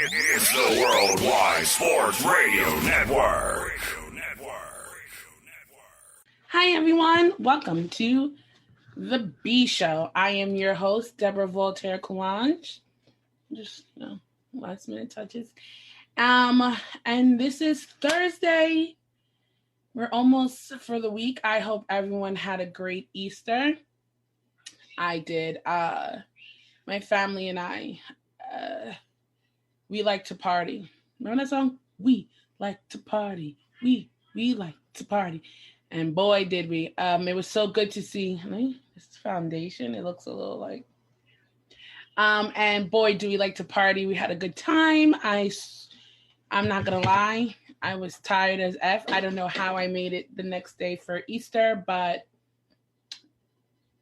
It's the Worldwide Sports Radio Network. Hi, everyone. Welcome to The B Show. I am your host, Deborah Voltaire Coulange. Just, last minute touches. And this is Thursday. We're almost for the week. I hope everyone had a great Easter. I did. My family and I, we like to party. Remember that song? We like to party. We like to party. And boy, did we. It was so good to see. This foundation, it looks a little like. And boy, do we like to party. We had a good time. I'm not going to lie. I was tired as F. I don't know how I made it the next day for Easter, but,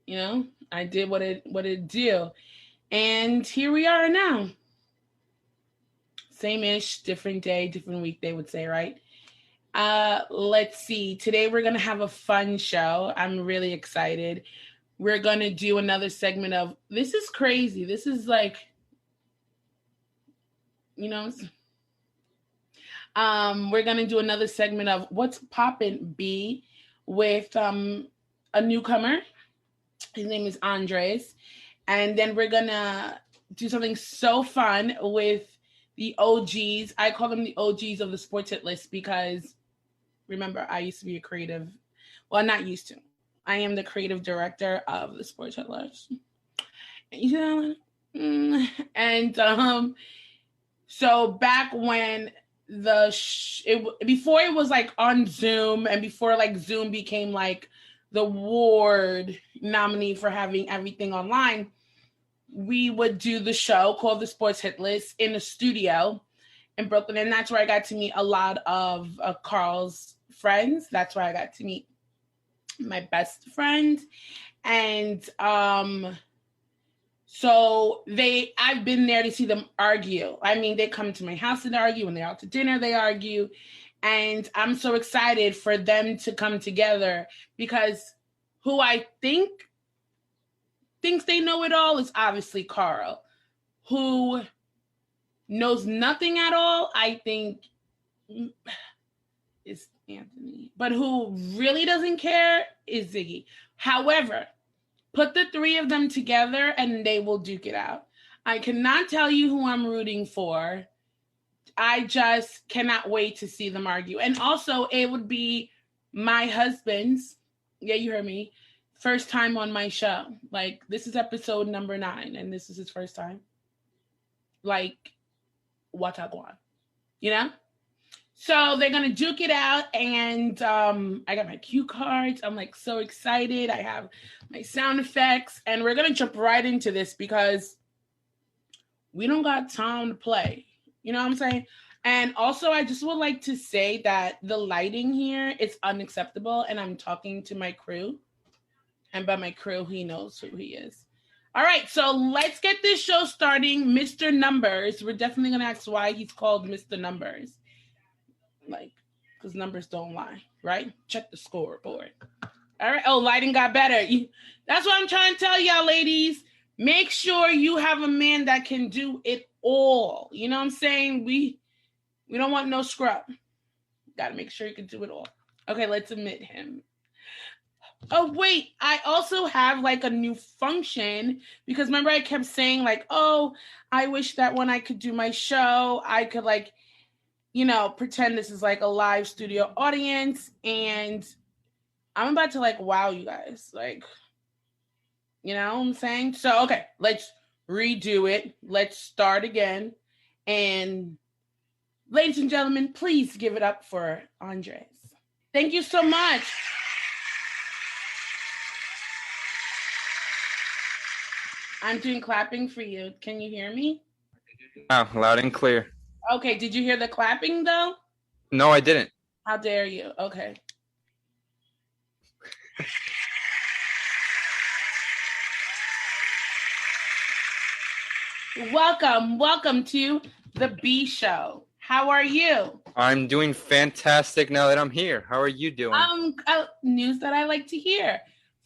I did what it do. And here we are now. Same-ish, different day, different week, they would say, right? Let's see. Today we're going to have a fun show. I'm really excited. We're going to do another segment of, this is crazy. This is like, we're going to do another segment of What's Poppin' B with a newcomer. His name is Andres. And then we're going to do something so fun with the OGs. I call them the OGs of the Sports Hit List because, remember, I used to be a creative. Well, not used to. I am the creative director of the Sports Hit List. So back when before it was like on Zoom and before like Zoom became like the award nominee for having everything online, we would do the show called the Sports Hit List in a studio in Brooklyn. And that's where I got to meet a lot of Carl's friends. That's where I got to meet my best friend. And so I've been there to see them argue. I mean, they come to my house and argue. When they're out to dinner, they argue. And I'm so excited for them to come together because who I think thinks they know it all is obviously Carl. Who knows nothing at all, I think, is Anthony. But who really doesn't care is Ziggy. However, put the three of them together and they will duke it out. I cannot tell you who I'm rooting for. I just cannot wait to see them argue. And also, it would be my husband's, yeah, you heard me, first time on my show. Like, this is episode number 9, and this is his first time. Like, Watagwan, So they're going to duke it out, and I got my cue cards. I'm, like, so excited. I have my sound effects, and we're going to jump right into this because we don't got time to play. You know what I'm saying? And also, I just would like to say that the lighting here is unacceptable, and I'm talking to my crew. And by my crew, he knows who he is. All right, so let's get this show starting. Mr. Numbers. We're definitely going to ask why he's called Mr. Numbers. Like, because numbers don't lie, right? Check the scoreboard. All right. Oh, lighting got better. That's what I'm trying to tell y'all, ladies. Make sure you have a man that can do it all. You know what I'm saying? We don't want no scrub. Got to make sure you can do it all. Okay, let's admit him. Oh, wait, I also have like a new function because remember I kept saying like, oh, I wish that when I could do my show, I could like, pretend this is like a live studio audience. And I'm about to like, wow, you guys, like, you know what I'm saying? So, okay, let's redo it. Let's start again. And ladies and gentlemen, please give it up for Andres. Thank you so much. I'm doing clapping for you. Can you hear me? Wow, loud and clear. Okay, did you hear the clapping though? No, I didn't. How dare you? Okay. Welcome to the B Show. How are you? I'm doing fantastic now that I'm here. How are you doing? News that I like to hear.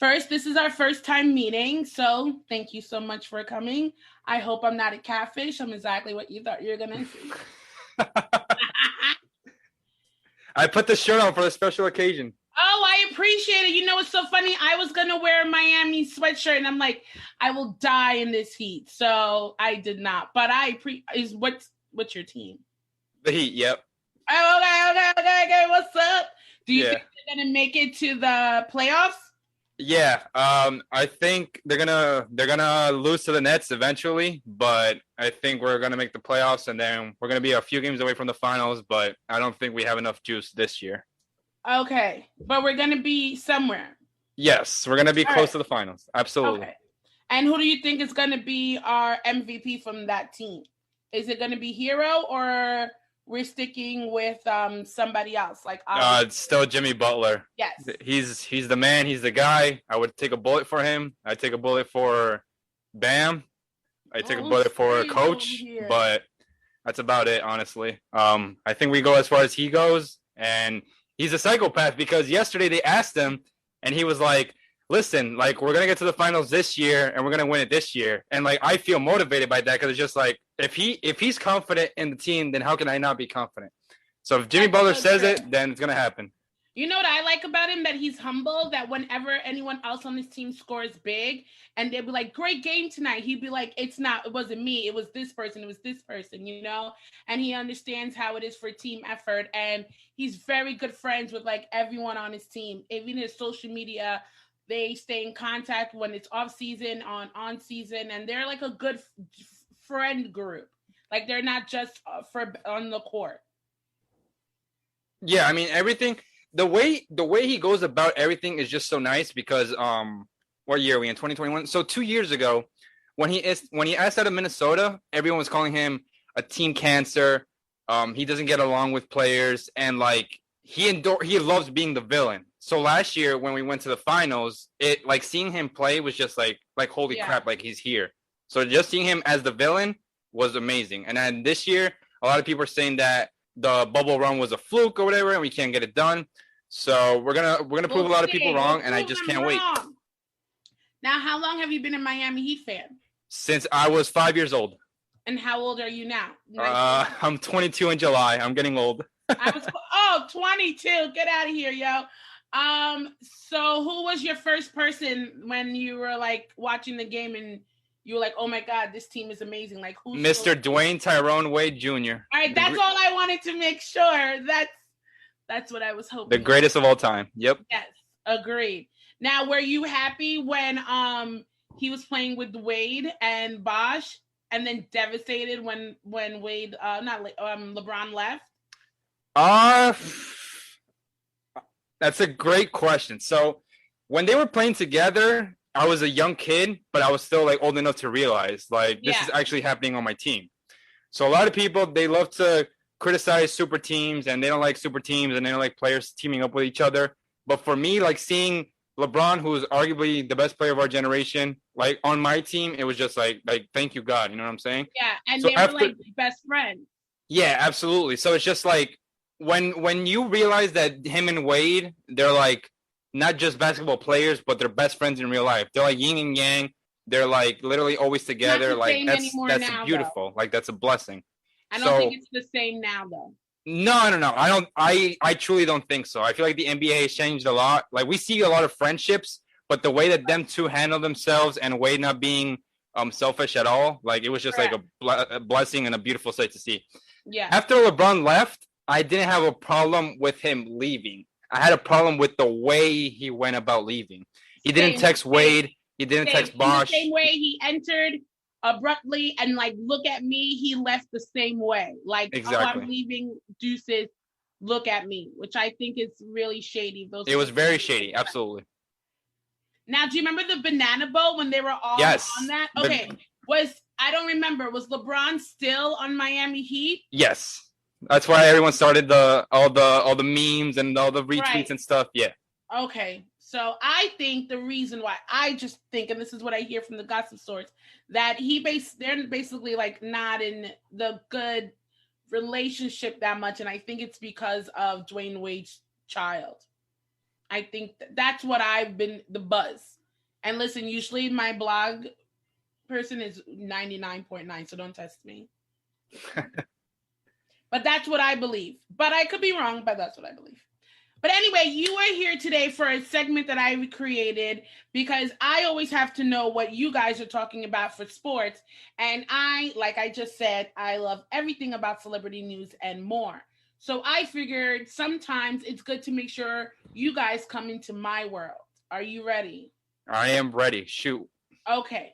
First, this is our first time meeting, so thank you so much for coming. I hope I'm not a catfish. I'm exactly what you thought you were gonna see. I put the shirt on for a special occasion. Oh, I appreciate it. You know what's so funny? I was gonna wear a Miami sweatshirt, and I'm like, I will die in this heat. So I did not. But what's your team? The Heat, yep. Oh, okay. What's up? Do you Yeah. think they're gonna make it to the playoffs? Yeah, I think they're gonna lose to the Nets eventually, but I think we're gonna make the playoffs, and then we're gonna be a few games away from the finals. But I don't think we have enough juice this year. Okay, but we're gonna be somewhere. Yes, we're gonna be All close right. to the finals. Absolutely. Okay. And who do you think is gonna be our MVP from that team? Is it gonna be Hero, or we're sticking with somebody else? Like It's still Jimmy Butler. yes. He's the man. He's the guy. I would take a bullet for him. I'd take a bullet for Bam. I'd take a bullet for Steve Coach. over here. But that's about it, honestly. I think we go as far as he goes, and he's a psychopath because yesterday they asked him, and he was like, "Listen, like we're gonna get to the finals this year, and we're gonna win it this year." And like I feel motivated by that because it's just like if he's confident in the team, then how can I not be confident? So if Jimmy That's Butler so says true. it, then it's gonna happen. You know what I like about him? That he's humble, that whenever anyone else on his team scores big and they'd be like, great game tonight, he'd be like, it wasn't me, it was this person, you know? And he understands how it is for team effort. And he's very good friends with like everyone on his team. Even his social media, they stay in contact when it's off season, on season, and they're like a good friend group. Like they're not just for on the court. Yeah, I mean everything. The way he goes about everything is just so nice because what year are we in? 2021. So 2 years ago, when he asked out of Minnesota, everyone was calling him a team cancer. He doesn't get along with players, and like he loves being the villain. So last year when we went to the finals, it like seeing him play was just like holy crap, like he's here. So just seeing him as the villain was amazing. And then this year, a lot of people are saying that the bubble run was a fluke or whatever, and we can't get it done. So we're gonna prove a lot of people wrong, and I just can't wait. Now, how long have you been a Miami Heat fan? Since I was 5 years old. And how old are you now? I'm 22 in July. I'm getting old. 22. Get out of here, yo. So who was your first person when you were like watching the game and you were like, oh my God, this team is amazing? Like who's Mr. Dwayne Tyrone Wade Jr. All right, that's all I wanted to make sure. That's what I was hoping. The greatest of all time. Yep. Yes, agreed. Now, were you happy when he was playing with Wade and Bosh, and then devastated when Wade LeBron left? That's a great question. So when they were playing together, I was a young kid, but I was still like old enough to realize like this is actually happening on my team. So a lot of people, they love to criticize super teams, and they don't like super teams, and they don't like players teaming up with each other. But for me, like seeing LeBron, who is arguably the best player of our generation, like on my team, it was just like thank you God, you know what I'm saying? Yeah, and so they were like best friends. Yeah, absolutely. So it's just like when you realize that him and Wade, they're like not just basketball players, but they're best friends in real life. They're like yin and yang. They're like literally always together. Like that's now, beautiful. Though. Like that's a blessing. I don't think it's the same now though. No. I truly don't think so. I feel like the NBA has changed a lot. Like we see a lot of friendships, but the way that them two handle themselves and Wade not being selfish at all, like it was just like a blessing and a beautiful sight to see. Yeah. After LeBron left, I didn't have a problem with him leaving. I had a problem with the way he went about leaving. He didn't text Wade. He didn't text Bosh. The same way he entered abruptly and like, look at me. He left the same way. Like, exactly. Oh, I'm leaving, deuces. Look at me, which I think is really shady. It was very shady. Absolutely. Now, do you remember the banana boat when they were all on that? Okay. I don't remember. Was LeBron still on Miami Heat? Yes. That's why everyone started all the memes and all the retweets and stuff. Yeah. Okay. So I think the reason why I just think, and this is what I hear from the gossip source, that they're basically like not in the good relationship that much. And I think it's because of Dwayne Wade's child. I think that's what I've been the buzz. And listen, usually my blog person is 99.9, so don't test me. But that's what I believe. But I could be wrong, but that's what I believe. But anyway, you are here today for a segment that I created because I always have to know what you guys are talking about for sports. And like I just said, I love everything about celebrity news and more. So I figured sometimes it's good to make sure you guys come into my world. Are you ready? I am ready. Shoot. Okay.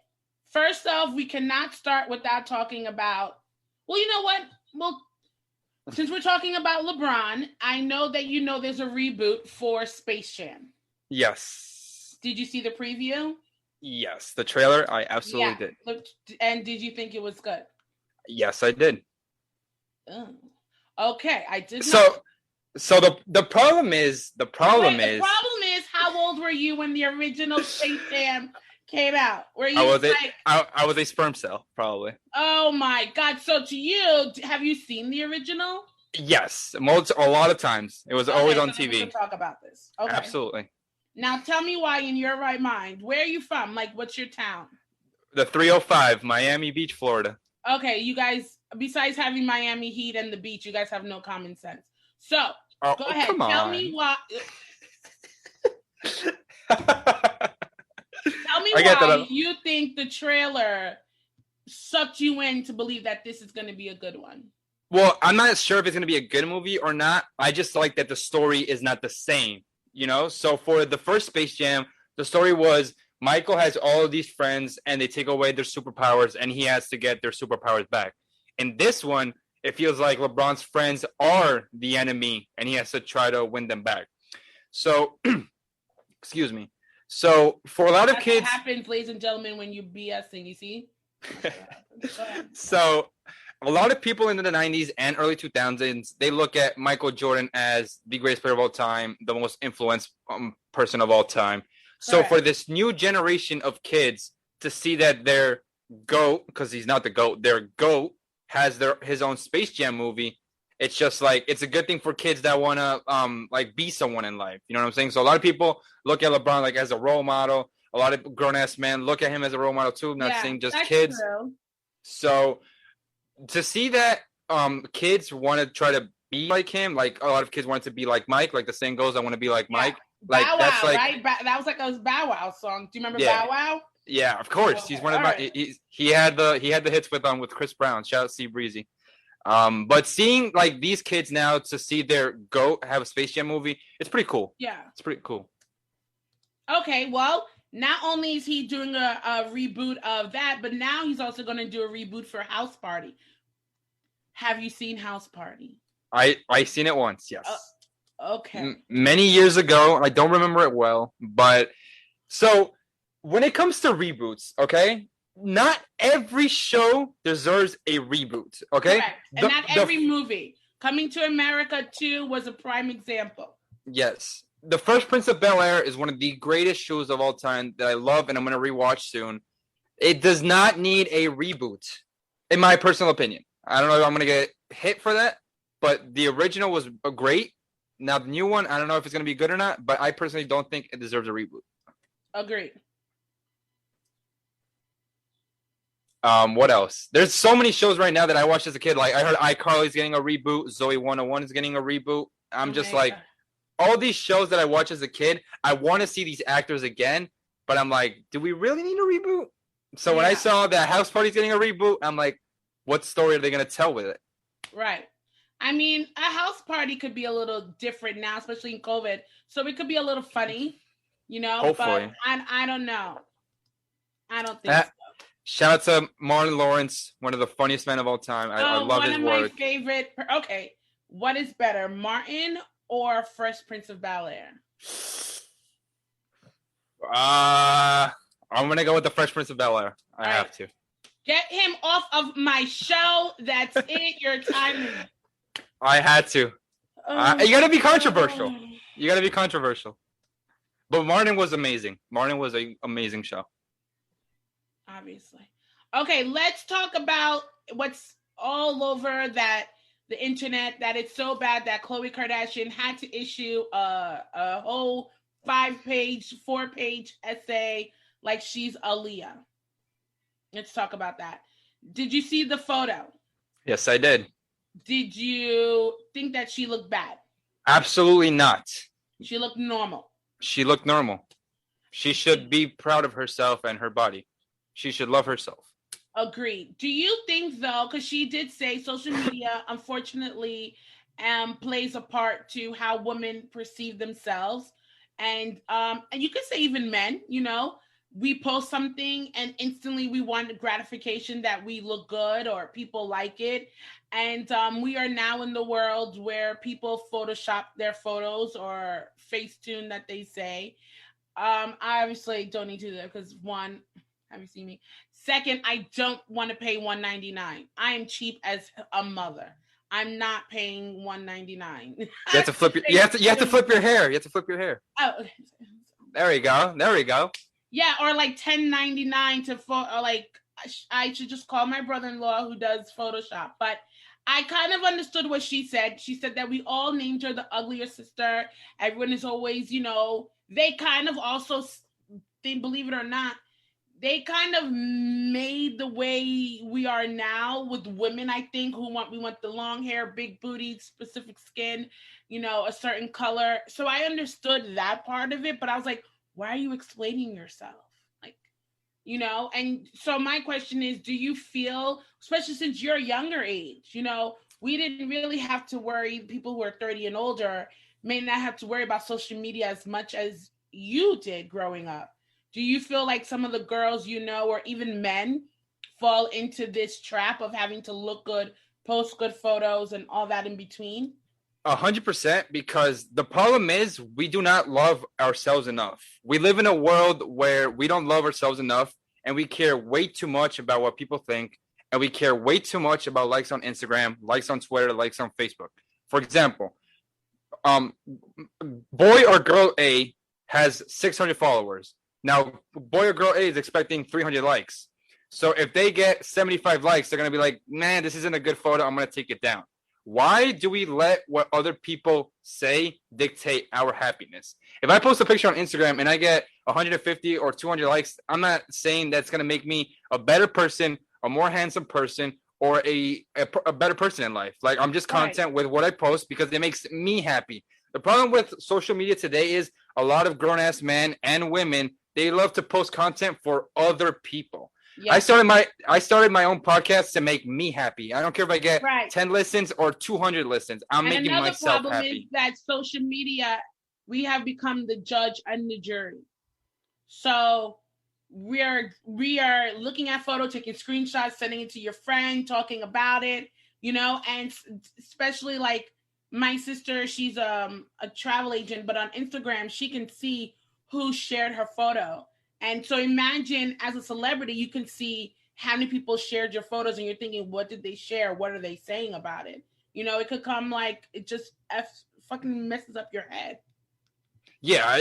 First off, we cannot start without talking about, well, you know what? Well, since we're talking about LeBron, I know that you know there's a reboot for Space Jam. Yes. Did you see the preview? Yes. The trailer, I absolutely did. And did you think it was good? Yes, I did. Oh. Okay, I did. So the problem is how old were you when the original Space Jam came out? Were you I was a sperm cell, probably. Oh my God. So to you, have you seen the original? Yes. A lot of times. It was always on TV. We can talk about this. Okay. Absolutely. Now tell me why in your right mind. Where are you from? Like, what's your town? The 305, Miami Beach, Florida. Okay, you guys, besides having Miami Heat and the beach, you guys have no common sense. So, go ahead. Tell me why. Tell me why you think the trailer sucked you in to believe that this is going to be a good one. Well, I'm not sure if it's going to be a good movie or not. I just like that the story is not the same, you know? So for the first Space Jam, the story was Michael has all of these friends and they take away their superpowers and he has to get their superpowers back. In this one, it feels like LeBron's friends are the enemy and he has to try to win them back. So, excuse me. So for a lot of kids, what happens, ladies and gentlemen, when you BSing, you see? So a lot of people in the 90s and early 2000s, they look at Michael Jordan as the greatest player of all time, the most influenced person of all time. So for this new generation of kids to see that their GOAT, because he's not the GOAT, their GOAT has his own Space Jam movie, it's just like, it's a good thing for kids that want to like be someone in life. You know what I'm saying? So a lot of people look at LeBron like as a role model. A lot of grown-ass men look at him as a role model too, not saying just kids. True. So to see that kids want to try to be like him, like a lot of kids want to be like Mike, like the saying goes, I want to be like Mike. Like Bow that's Wow, like right? That was like a Bow Wow song. Do you remember Bow Wow? Yeah, of course. He's one of my. He had the hits with Chris Brown. Shout out Steve Breezy. But seeing like these kids now to see their GOAT have a Space Jam movie, it's pretty cool. Yeah, it's pretty cool. Okay, well, not only is he doing a reboot of that, but now he's also going to do a reboot for House Party. Have you seen House Party? I seen it once. Yes. Okay. Many years ago, I don't remember it well, but so when it comes to reboots, okay, not every show deserves a reboot, okay? Correct. And not every movie. Coming to America 2 was a prime example. Yes. The Fresh Prince of Bel-Air is one of the greatest shows of all time that I love and I'm going to rewatch soon. It does not need a reboot, in my personal opinion. I don't know if I'm going to get hit for that, but the original was great. Now, the new one, I don't know if it's going to be good or not, but I personally don't think it deserves a reboot. Agreed. What else? There's so many shows right now that I watched as a kid. Like, I heard iCarly's getting a reboot. Zoe 101 is getting a reboot. I'm just like, all these shows that I watched as a kid, I want to see these actors again, but I'm like, do we really need a reboot? So when I saw that House Party's getting a reboot, I'm like, what story are they going to tell with it? Right. I mean, a house party could be a little different now, especially in COVID. So it could be a little funny, you know. Hopefully. But I don't know. I don't think so. Shout out to Martin Lawrence, one of the funniest men of all time. I love his work. One of my favorite. Okay, what is better, Martin or Fresh Prince of Bel-Air? I'm gonna go with the Fresh Prince of Bel-Air. I have to. Get him off of my show. That's it. Your time. I had to. You gotta be controversial. You gotta be controversial. But Martin was amazing. Martin was an amazing show. Obviously. Okay, let's talk about what's all over the internet, that it's so bad that Khloe Kardashian had to issue a whole 5-page, 4-page essay like she's Aaliyah. Let's talk about that. Did you see the photo? Yes, I did. Did you think that she looked bad? Absolutely not. She looked normal. She looked normal. She should be proud of herself and her body. She should love herself. Agreed. Do you think, though, because she did say social media, unfortunately, plays a part to how women perceive themselves, and you could say even men, we post something and instantly we want gratification that we look good or people like it. And we are now in the world where people Photoshop their photos or Facetune that they say. I obviously don't need to do that because one, have you seen me? Second, I don't want to pay $199. I am cheap as a mother. I'm not paying $199. You have to flip your, you have to flip your hair. You have to flip your hair. Oh, there we go. There we go. Yeah, or like $10.99 to or like I should just call my brother-in-law who does Photoshop. But I kind of understood what she said. She said that we all named her the uglier sister. Everyone is always, they kind of also, they believe it or not, they kind of made the way we are now with women, I think, we want the long hair, big booty, specific skin, a certain color. So I understood that part of it, but I was like, why are you explaining yourself? And so my question is, do you feel, especially since you're a younger age, we didn't really have to worry, people who are 30 and older may not have to worry about social media as much as you did growing up. Do you feel like some of the girls, or even men fall into this trap of having to look good, post good photos and all that in between? 100%, because the problem is we do not love ourselves enough. We live in a world where we don't love ourselves enough, and we care way too much about what people think, and we care way too much about likes on Instagram, likes on Twitter, likes on Facebook. For example, boy or girl A has 600 followers. Now, boy or girl A is expecting 300 likes. So if they get 75 likes, they're going to be like, man, this isn't a good photo. I'm going to take it down. Why do we let what other people say dictate our happiness? If I post a picture on Instagram and I get 150 or 200 likes, I'm not saying that's going to make me a better person, a more handsome person, or a better person in life. Like, I'm just content with what I post because it makes me happy. The problem with social media today is a lot of grown-ass men and women, they love to post content for other people. Yeah. I started my own podcast to make me happy. I don't care if I get 10 listens or 200 listens. I'm making myself happy. Another problem is that social media, we have become the judge and the jury. So we are looking at photo, taking screenshots, sending it to your friend, talking about it, and especially like my sister, she's a travel agent, but on Instagram, she can see who shared her photo. And so imagine as a celebrity, you can see how many people shared your photos and you're thinking, what did they share? What are they saying about it? It could come like, it just fucking messes up your head. Yeah,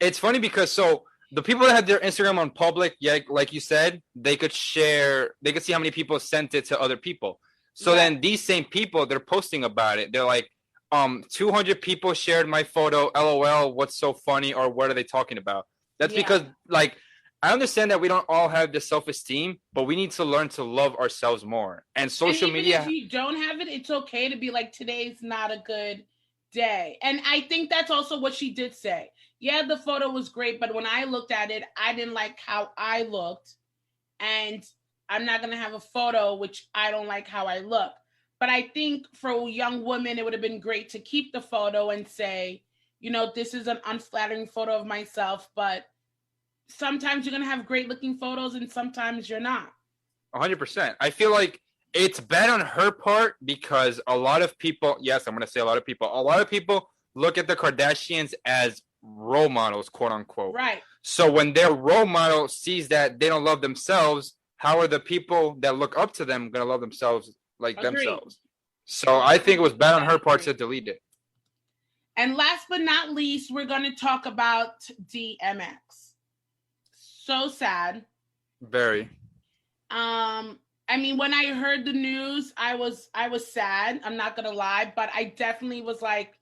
it's funny because so the people that had their Instagram on public, yeah, like you said, they could see how many people sent it to other people. So then these same people, they're posting about it. They're like, 200 people shared my photo. LOL, what's so funny? Or what are they talking about? That's because, like, I understand that we don't all have the self-esteem, but we need to learn to love ourselves more. And social media. If you don't have it, it's okay to be like, today's not a good day. And I think that's also what she did say. Yeah, the photo was great, but when I looked at it, I didn't like how I looked. And I'm not going to have a photo which I don't like how I look. But I think for young women, it would have been great to keep the photo and say, this is an unflattering photo of myself, but sometimes you're going to have great looking photos and sometimes you're not. 100%. I feel like it's bad on her part because a lot of people, yes, I'm going to say a lot of people look at the Kardashians as role models, quote unquote. Right. So when their role model sees that they don't love themselves, how are the people that look up to them going to love themselves like themselves? So I think it was bad on her part to delete it. And last but not least, we're going to talk about DMX. So sad. Very. I mean, when I heard the news, I was sad. I'm not going to lie, but I definitely was like,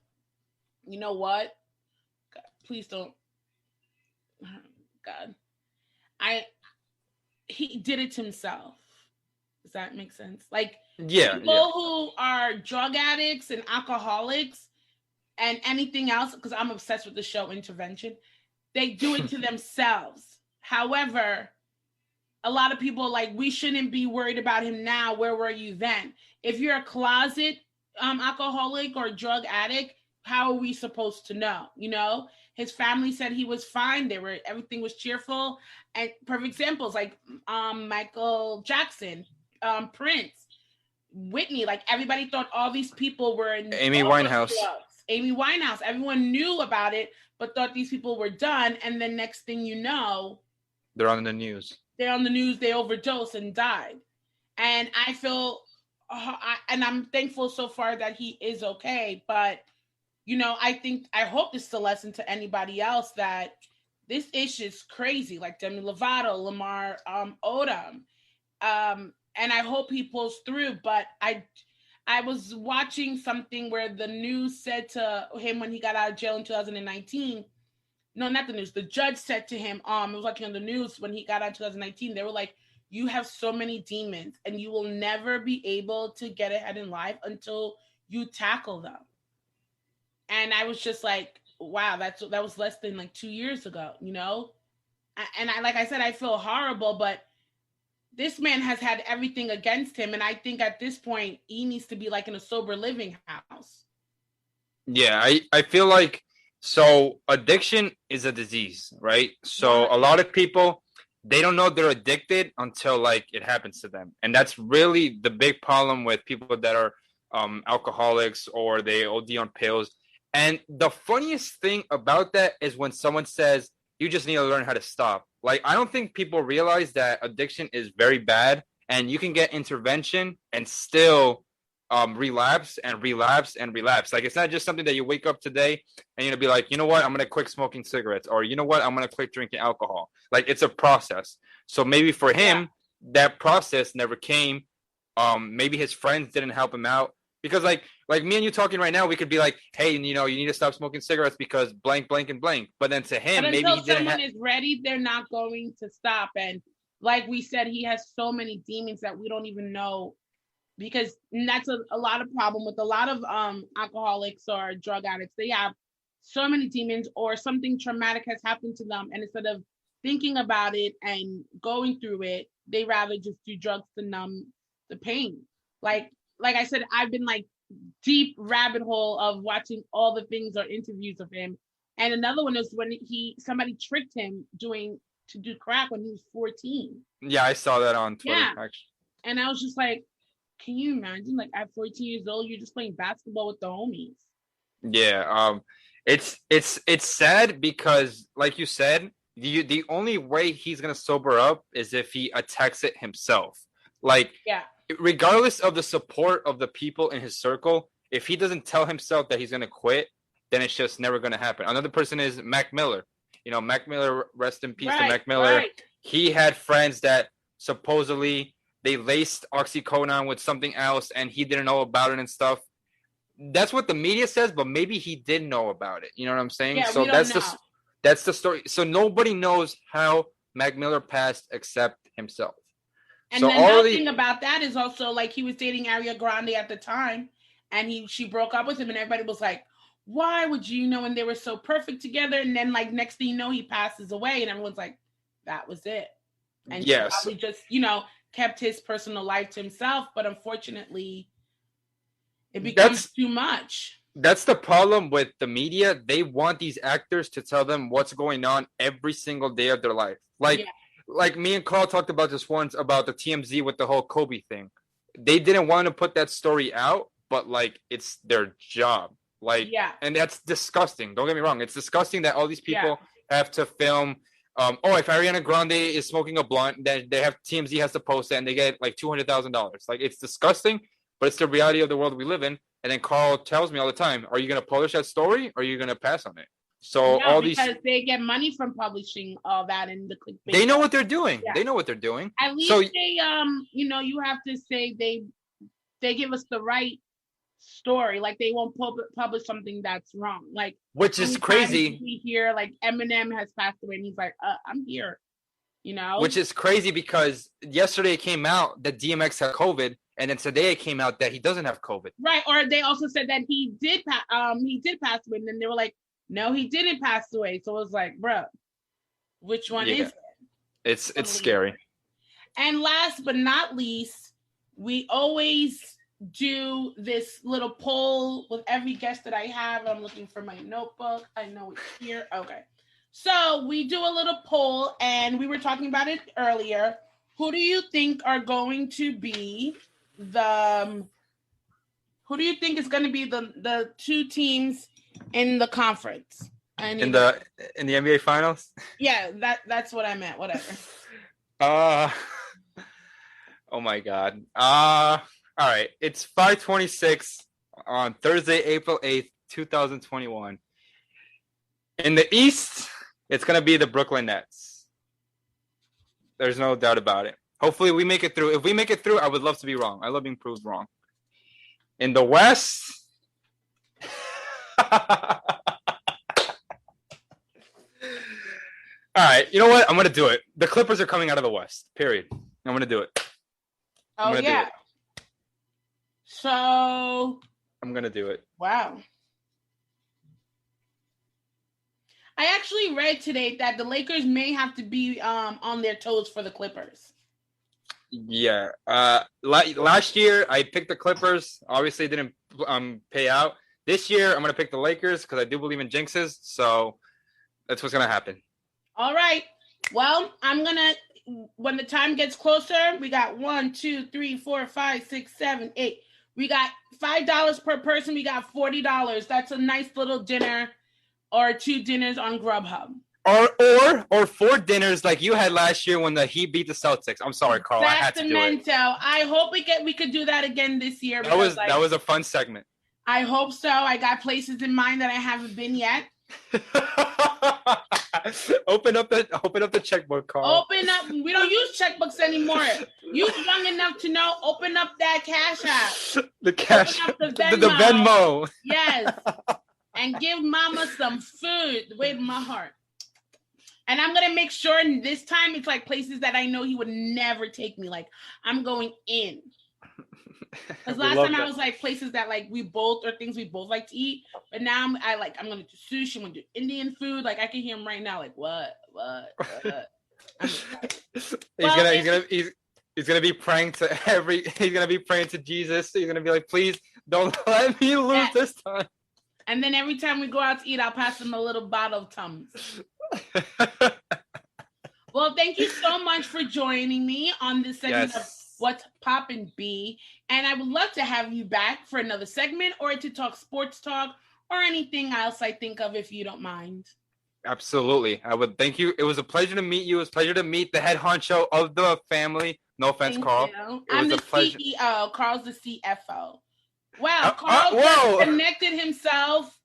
you know what? God, please don't God, he did it to himself. Does that make sense? Like people who are drug addicts and alcoholics and anything else, because I'm obsessed with the show Intervention, they do it to themselves. However, a lot of people are like, we shouldn't be worried about him now. Where were you then? If you're a closet alcoholic or drug addict, how are we supposed to know? You know, his family said he was fine. Everything was cheerful. And perfect examples like Michael Jackson, Prince, Whitney. Like everybody thought all these people were in Amy Winehouse. Amy Winehouse. Everyone knew about it, but thought these people were done. And then next thing you know, they're on the news. They overdosed and died. And I feel, and I'm thankful so far that he is okay. But, you know, I hope this is a lesson to anybody else that this issue is crazy, like Demi Lovato, Lamar Odom. And I hope he pulls through. But I was watching something where the news said to him when he got out of jail in 2019, no, not the news. The judge said to him, I was watching on the news when he got out in 2019, they were like, you have so many demons and you will never be able to get ahead in life until you tackle them. And I was just like, wow, that was less than like 2 years ago, you know? And like I said, I feel horrible, but this man has had everything against him. And I think at this point, he needs to be like in a sober living house. Yeah, I feel like, so addiction is a disease, right? So a lot of people, they don't know they're addicted until like it happens to them. And that's really the big problem with people that are alcoholics or they OD on pills. And the funniest thing about that is when someone says, you just need to learn how to stop. Like, I don't think people realize that addiction is very bad and you can get intervention and still relapse and relapse and relapse. Like, it's not just something that you wake up today and you're gonna be like, you know what, I'm gonna quit smoking cigarettes, or you know what, I'm gonna quit drinking alcohol. Like, it's a process. So maybe for him, that process never came. Maybe his friends didn't help him out, because like me and you talking right now, we could be like, hey, you know, you need to stop smoking cigarettes because blank, blank, and blank. But then to him, but maybe he didn't. Someone is ready, they're not going to stop. And like we said, he has so many demons that we don't even know. Because that's a lot of problem with a lot of alcoholics or drug addicts. They have so many demons or something traumatic has happened to them. And instead of thinking about it and going through it, they rather just do drugs to numb the pain. Like I said, I've been like deep rabbit hole of watching all the things or interviews of him. And another one is when somebody tricked him to do crack when he was 14. Yeah, I saw that on Twitter, actually. And I was just like, can you imagine, like at 14 years old, you're just playing basketball with the homies? Yeah, it's sad because, like you said, the only way he's gonna sober up is if he attacks it himself. Like, regardless of the support of the people in his circle, if he doesn't tell himself that he's gonna quit, then it's just never gonna happen. Another person is Mac Miller. You know, Mac Miller, rest in peace to Mac Miller. Right. He had friends that supposedly they laced oxycodone with something else and he didn't know about it and stuff. That's what the media says, but maybe he did know about it. You know what I'm saying? Yeah, so that's the story. So nobody knows how Mac Miller passed except himself. And so the other thing about that is also, like, he was dating Ariana Grande at the time and she broke up with him and everybody was like, why would you know? And they were so perfect together. And then like next thing you know, he passes away and everyone's like, that was it. And he probably just, you know, kept his personal life to himself, but unfortunately it becomes too much. That's the problem with the media. They want these actors to tell them what's going on every single day of their life. Like me and Carl talked about this once about the TMZ with the whole Kobe thing. They didn't want to put that story out, but like it's their job. And that's disgusting. Don't get me wrong. It's disgusting that all these people have to film. If Ariana Grande is smoking a blunt, then TMZ has to post it and they get like $200,000. Like, it's disgusting, but it's the reality of the world we live in. And then Carl tells me all the time, are you going to publish that story or are you going to pass on it? So because they get money from publishing all that in the clickbait. They know what they're doing. Yeah. They know what they're doing. At least they, you know, you have to say they give us the right story. Like they won't publish something that's wrong. Like which is anytime crazy. we hear like Eminem has passed away, and he's like, I'm here. You know, which is crazy because yesterday it came out that DMX had COVID, and then today it came out that he doesn't have COVID. Right, or they also said that he did pass away, and then they were like, no, he didn't pass away. So it was like, bruh, which one is it? It's scary. And last but not least, we always do this little poll with every guest that I have. I'm looking for my notebook. I know it's here. Okay. So we do a little poll, and we were talking about it earlier. Who do you think are going to be the two teams in the conference? In the NBA finals? Yeah, that's what I meant. Whatever. Oh my God. All right. It's 5:26 on Thursday, April 8th, 2021. In the East, it's going to be the Brooklyn Nets. There's no doubt about it. Hopefully we make it through. If we make it through, I would love to be wrong. I love being proved wrong. In the West, all right. You know what? I'm going to do it. The Clippers are coming out of the West, period. I'm going to do it. Oh, yeah. So I'm going to do it. Wow. I actually read today that the Lakers may have to be on their toes for the Clippers. Yeah. Last year I picked the Clippers. Obviously, it didn't pay out. This year I'm gonna pick the Lakers because I do believe in jinxes. So that's what's gonna happen. All right. Well, when the time gets closer, we got 1, 2, 3, 4, 5, 6, 7, 8. We got $5 per person. We got $40. That's a nice little dinner. Or 2 dinners on Grubhub. Or 4 dinners like you had last year when the Heat beat the Celtics. I'm sorry, Carl. I had to do it. I hope we could do that again this year. That was a fun segment. I hope so. I got places in mind that I haven't been yet. Open up the checkbook, Carl. Open up. We don't use checkbooks anymore. You young enough to know. Open up that Cash App. The Cash. The Venmo. Yes. And give mama some food. Wait in my heart. And I'm going to make sure this time it's like places that I know he would never take me. Like, I'm going in. Because last time I was like places that like things we both like to eat. But now I'm going to do sushi. I'm going to do Indian food. Like, I can hear him right now. Like, what? He's gonna be praying to he's gonna be praying to Jesus. He's gonna be like, please don't let me lose this time. And then every time we go out to eat, I'll pass him a little bottle of Tums. Well, thank you so much for joining me on this segment of What's Poppin' B. And I would love to have you back for another segment or to talk sports talk or anything else I think of if you don't mind. Absolutely. I would. Thank you. It was a pleasure to meet you. It was a pleasure to meet the head honcho of the family. No offense, Carl. I'm the CEO. Carl's the CFO. Wow, Carl connected himself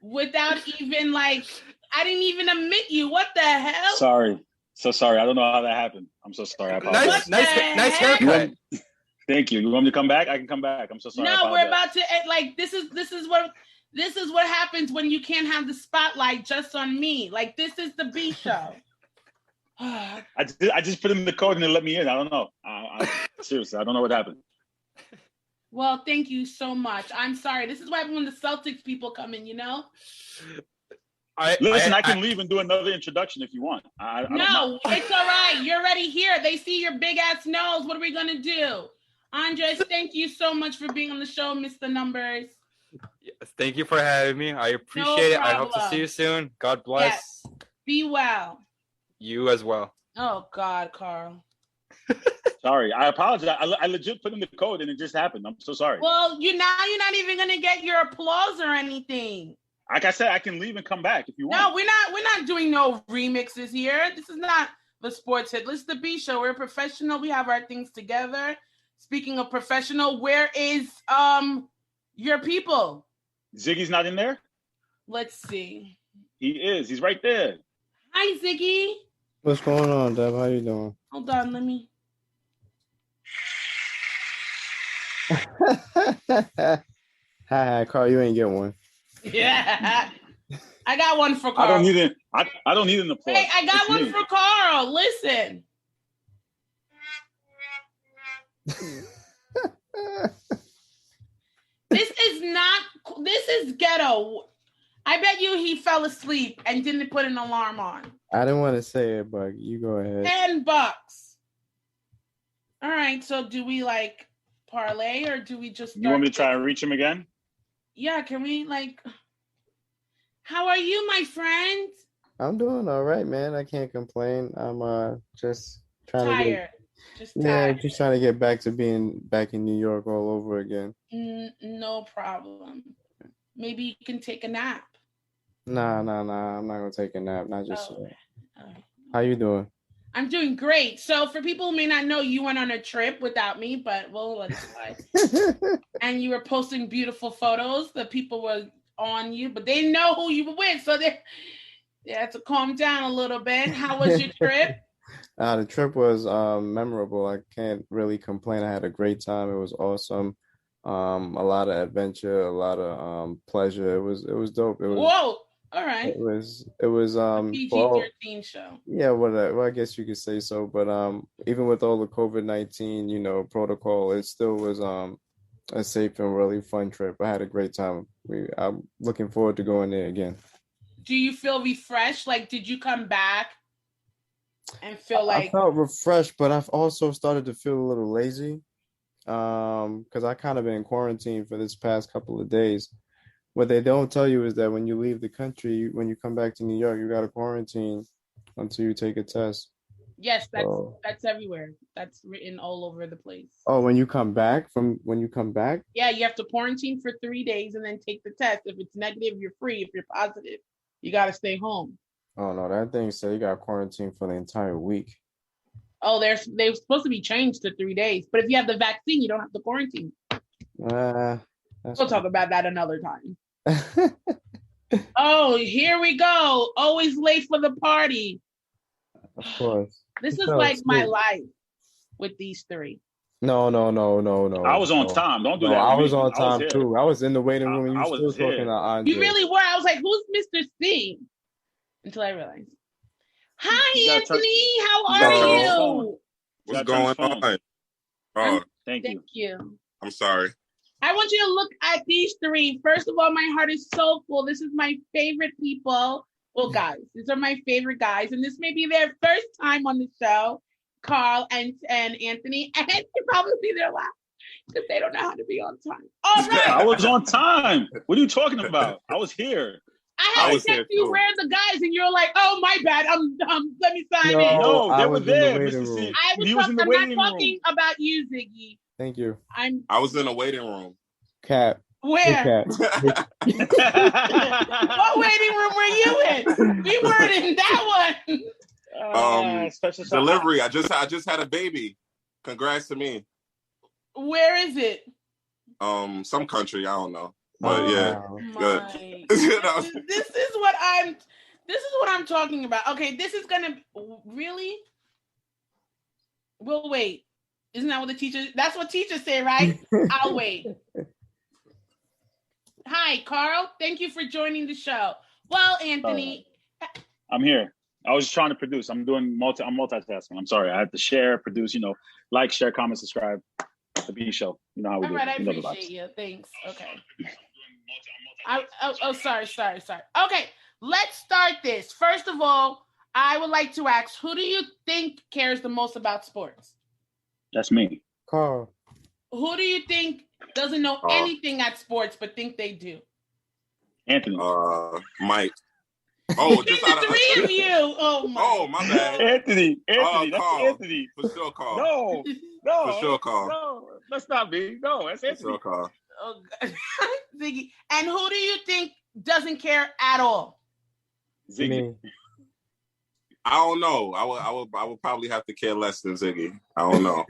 without even I didn't even admit you. What the hell? Sorry. So sorry. I don't know how that happened. I'm so sorry. I apologize. Nice haircut. Thank you. You want me to come back? I can come back. I'm so sorry. No, we're about to this is what happens when you can't have the spotlight just on me. Like, this is the B show. I just put in the code and they let me in. I don't know. Seriously, I don't know what happened. Well, thank you so much. I'm sorry. This is what happens when the Celtics people come in, you know? I can leave and do another introduction if you want. No, it's all right. You're already here. They see your big ass nose. What are we going to do? Andres, thank you so much for being on the show, Mr. Numbers. Yes, thank you for having me. I appreciate it. I hope to see you soon. God bless. Yes. Be well. You as well. Oh, God, Carl. Sorry, I apologize. I legit put in the code and it just happened. I'm so sorry. Well, you're not even gonna get your applause or anything. Like I said, I can leave and come back if you want. No, we're not doing no remixes here. This is not the Sports Hit. This is the B Show. We're professional. We have our things together. Speaking of professional, where is your people? Ziggy's not in there? Let's see. He is. He's right there. Hi, Ziggy. What's going on, Deb? How you doing? Hold on, let me. Hi, Carl, you ain't get one. Yeah. I got one for I Carl. don't need it. I don't need an applause. Hey, I got It's one me. for Carl. Listen. This is ghetto. I bet you he fell asleep and didn't put an alarm on. I didn't want to say it, but you go ahead. $10. All right, so do we like parlay or do we just You want me to try and reach him again? Yeah, can we like how are you, my friend? I'm doing all right, man. I can't complain. I'm just trying to Tired. just trying to get back to being back in New York all over again. No problem. Maybe you can take a nap. Nah. I'm not gonna take a nap. Not just yet. Right. How you doing? I'm doing great. So for people who may not know, you went on a trip without me, but we'll let it slide. And you were posting beautiful photos. The people were on you, but they know who you were with. So they had to calm down a little bit. How was your trip? The trip was memorable. I can't really complain. I had a great time. It was awesome. A lot of adventure, a lot of pleasure. It was dope. It was, Whoa! All right. It was PG-13 show. Yeah, well, I guess you could say so. But even with all the COVID-19, protocol, it still was a safe and really fun trip. I had a great time. I'm looking forward to going there again. Do you feel refreshed? Like, did you come back and feel like I felt refreshed, but I've also started to feel a little lazy. Because I kind of been in quarantine for this past couple of days. What they don't tell you is that when you leave the country, when you come back to New York, you got to quarantine until you take a test. Yes, that's everywhere. That's written all over the place. Oh, when you come back? Yeah, you have to quarantine for 3 days and then take the test. If it's negative, you're free. If you're positive, you got to stay home. Oh no, that thing said you got quarantine for the entire week. Oh, they're supposed to be changed to 3 days. But if you have the vaccine, you don't have to quarantine. We'll talk about that another time. Oh, here we go. Always late for the party. Of course. This is like my life with these three. No. I was on time. Don't do that. I was on time too. I was in the waiting room and you still talking to Andre. You really were. I was like, who's Mr. C? Until I realized. Hi, Anthony. How are you? What's going on? Oh, thank you. I'm sorry. I want you to look at these three. First of all, my heart is so full. This is my favorite people. Well, guys, these are my favorite guys. And this may be their first time on the show, Carl and Anthony. And it probably be their last because they don't know how to be on time. All right. I was on time. What are you talking about? I was here. I had to text you where the guys, and you're like, "Oh, my bad. Let me sign in." No, they were there, Mr. C. I'm not talking about you, Ziggy. Thank you. I was in a waiting room. Cap. Where? What waiting room were you in? We weren't in that one. Delivery. I just had a baby. Congrats to me. Where is it? Some country. I don't know. But yeah, good. This is what I'm talking about. Okay, this is gonna really. We'll wait. Isn't that what the teacher? That's what teachers say, right? I'll wait. Hi, Carl. Thank you for joining the show. Well, Anthony, I'm here. I was just trying to produce. I'm multitasking. I'm sorry. I have to share, produce. Like, share, comment, subscribe. The B show. You know how we do. All right, I appreciate you. Thanks. Okay. Sorry. Okay, let's start this. First of all, I would like to ask, who do you think cares the most about sports? That's me. Carl. Who do you think doesn't know anything at sports but think they do? Anthony. Mike. Oh, just the three of you. Oh my bad. Anthony. That's Carl. Anthony. For sure, Carl. No. For sure, Carl. No, that's not me. No, that's Anthony. For sure, Carl. Oh, Ziggy. And who do you think doesn't care at all? Ziggy. I don't know. I would probably have to care less than Ziggy. I don't know.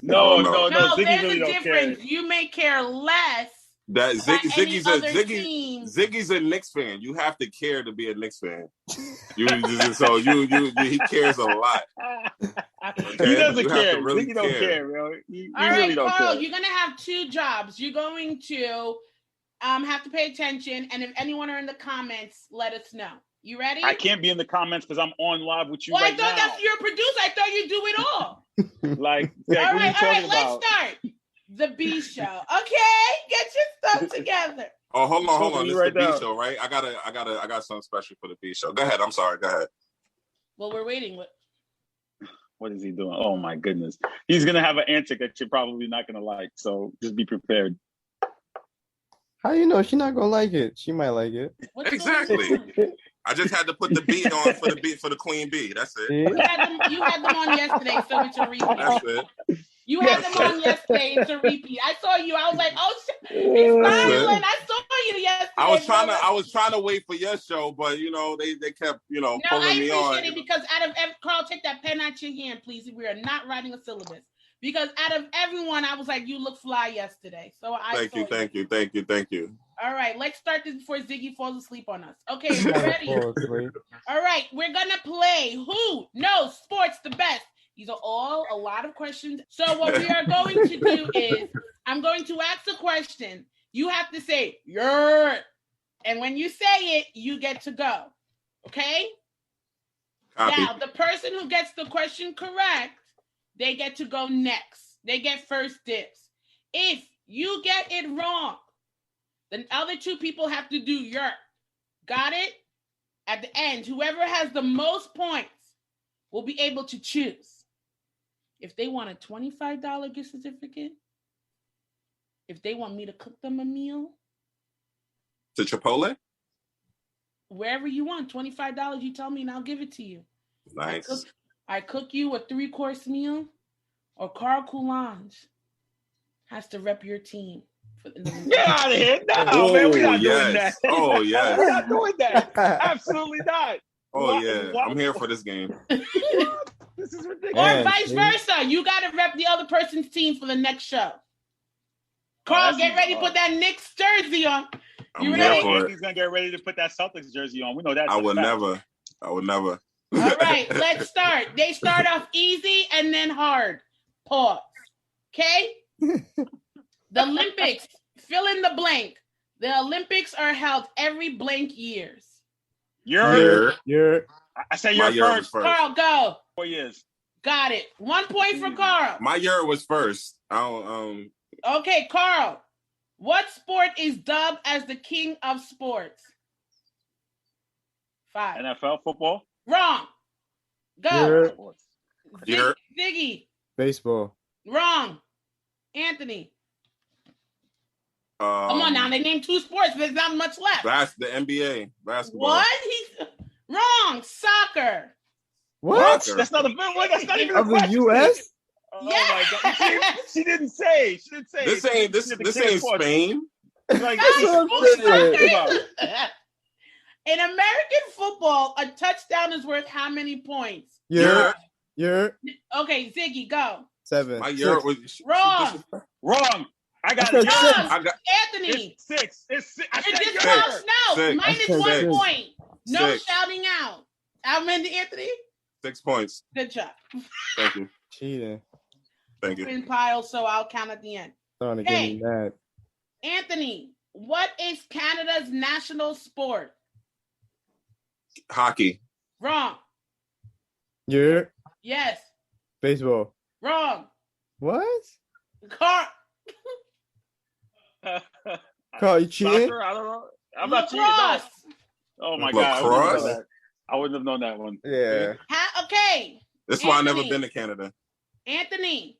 No. No, Ziggy there's really a don't difference. care. You may care less. That Ziggy's a Knicks fan. You have to care to be a Knicks fan. He cares a lot. Okay? He doesn't care. Really Ziggy don't care, bro. He All really right, don't Carl, care. you're gonna have two jobs. You're going to have to pay attention, and if anyone are in the comments, let us know. You ready? I can't be in the comments because I'm on live with you well, right I thought now. that's your producer. I thought you do it all. Like, all what are you right, talking about? let's start the B show. Okay, get your stuff together. Oh, hold on. This is right the B now. show, right? I got something special for the B show. Go ahead. I'm sorry. Go ahead. Well, we're waiting. What is he doing? Oh my goodness. He's gonna have an antic that you're probably not gonna like. So just be prepared. How you know she's not gonna like it? She might like it. What's Exactly. I just had to put the beat on for the clean beat. That's it. You had them on yesterday, so it's a repeat. That's it. You had them on yesterday, it's a repeat. I saw you. I was like, oh shit, he's smiling. I saw you yesterday. I was trying to wait for your show, but they kept pulling me on. I appreciate it because out of Carl, take that pen out your hand, please. We are not writing a syllabus. Because out of everyone, I was like, you look fly yesterday. So Thank you. All right, let's start this before Ziggy falls asleep on us. Okay, ready? All right, we're gonna play Who Knows Sports the Best. These are all a lot of questions. So what we are going to do is I'm going to ask a question. You have to say "yer," and when you say it, you get to go. Okay? Copy. Now, the person who gets the question correct, they get to go next. They get first dibs. If you get it wrong, the other two people have to do "yer." Got it? At the end, whoever has the most points will be able to choose. If they want a $25 gift certificate, if they want me to cook them a meal. To Chipotle? Wherever you want, $25, you tell me and I'll give it to you. Nice. I cook you a 3-course meal, or Carl Coulange has to rep your team. Get out of here. No, man, we're not doing that. Oh, yes. We're not doing that. Absolutely not. Oh, yeah. I'm here for this game. This is ridiculous. Or vice versa. You got to rep the other person's team for the next show. Carl, get ready to put that Knicks jersey on. I'm here for it. He's going to get ready to put that Celtics jersey on. We know that. I would never. All right, let's start. They start off easy and then hard. Pause. Okay? The Olympics, fill in the blank. The Olympics are held every blank years. Year. I say My year year first. Carl, go. 4 years. Got it. 1 point for Carl. My year was first. Okay, Carl. What sport is dubbed as the king of sports? 5. NFL football. Wrong. Go. Ziggy. Baseball. Wrong. Anthony. Come on now. They named 2 sports. There's not much left. That's the NBA. Basketball. What? He's wrong. Soccer. What? That's not a good one. That's not even of a the question. U.S. Oh my God! She didn't say. This ain't Spain. Like, in American football, a touchdown is worth how many points? You're Okay, Ziggy, go. 7. My year was wrong. I got it. Anthony. It's 6. It's 6. It just counts now. Six. Minus 1 point. No shouting out. How many, Anthony? 6 points. Good job. Thank you. Cheating. Thank you. In piles, so I'll count at the end. Starting to get me mad. Anthony, what is Canada's national sport? Hockey. Wrong. Yes. Baseball. Wrong. What? Carl, you cheating? Soccer? I don't know. I'm not cheating. No. Oh my Lacrosse? God. I wouldn't have known that one. Yeah. Okay. That's why I've never been to Canada. Anthony.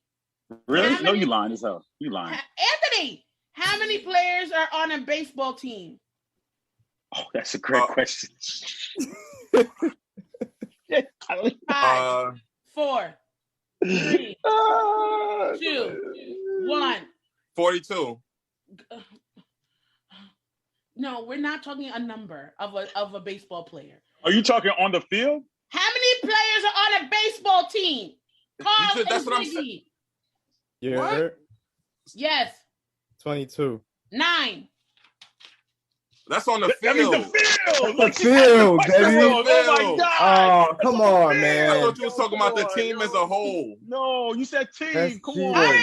Really? No, you lying as hell. You lying. Anthony, how many players are on a baseball team? Oh, that's a great question. 5, 4, 3, 2, 1. 42. No, we're not talking a number of a baseball player. Are you talking on the field? How many players are on a baseball team? Carl, that's what I'm saying. What? Yes. 22. 9. That's on the field. That means the field. The field, baby. Oh my God. Oh, come on, man. I thought you was talking about the team as a whole. No, you said team. That's Come cheating. on.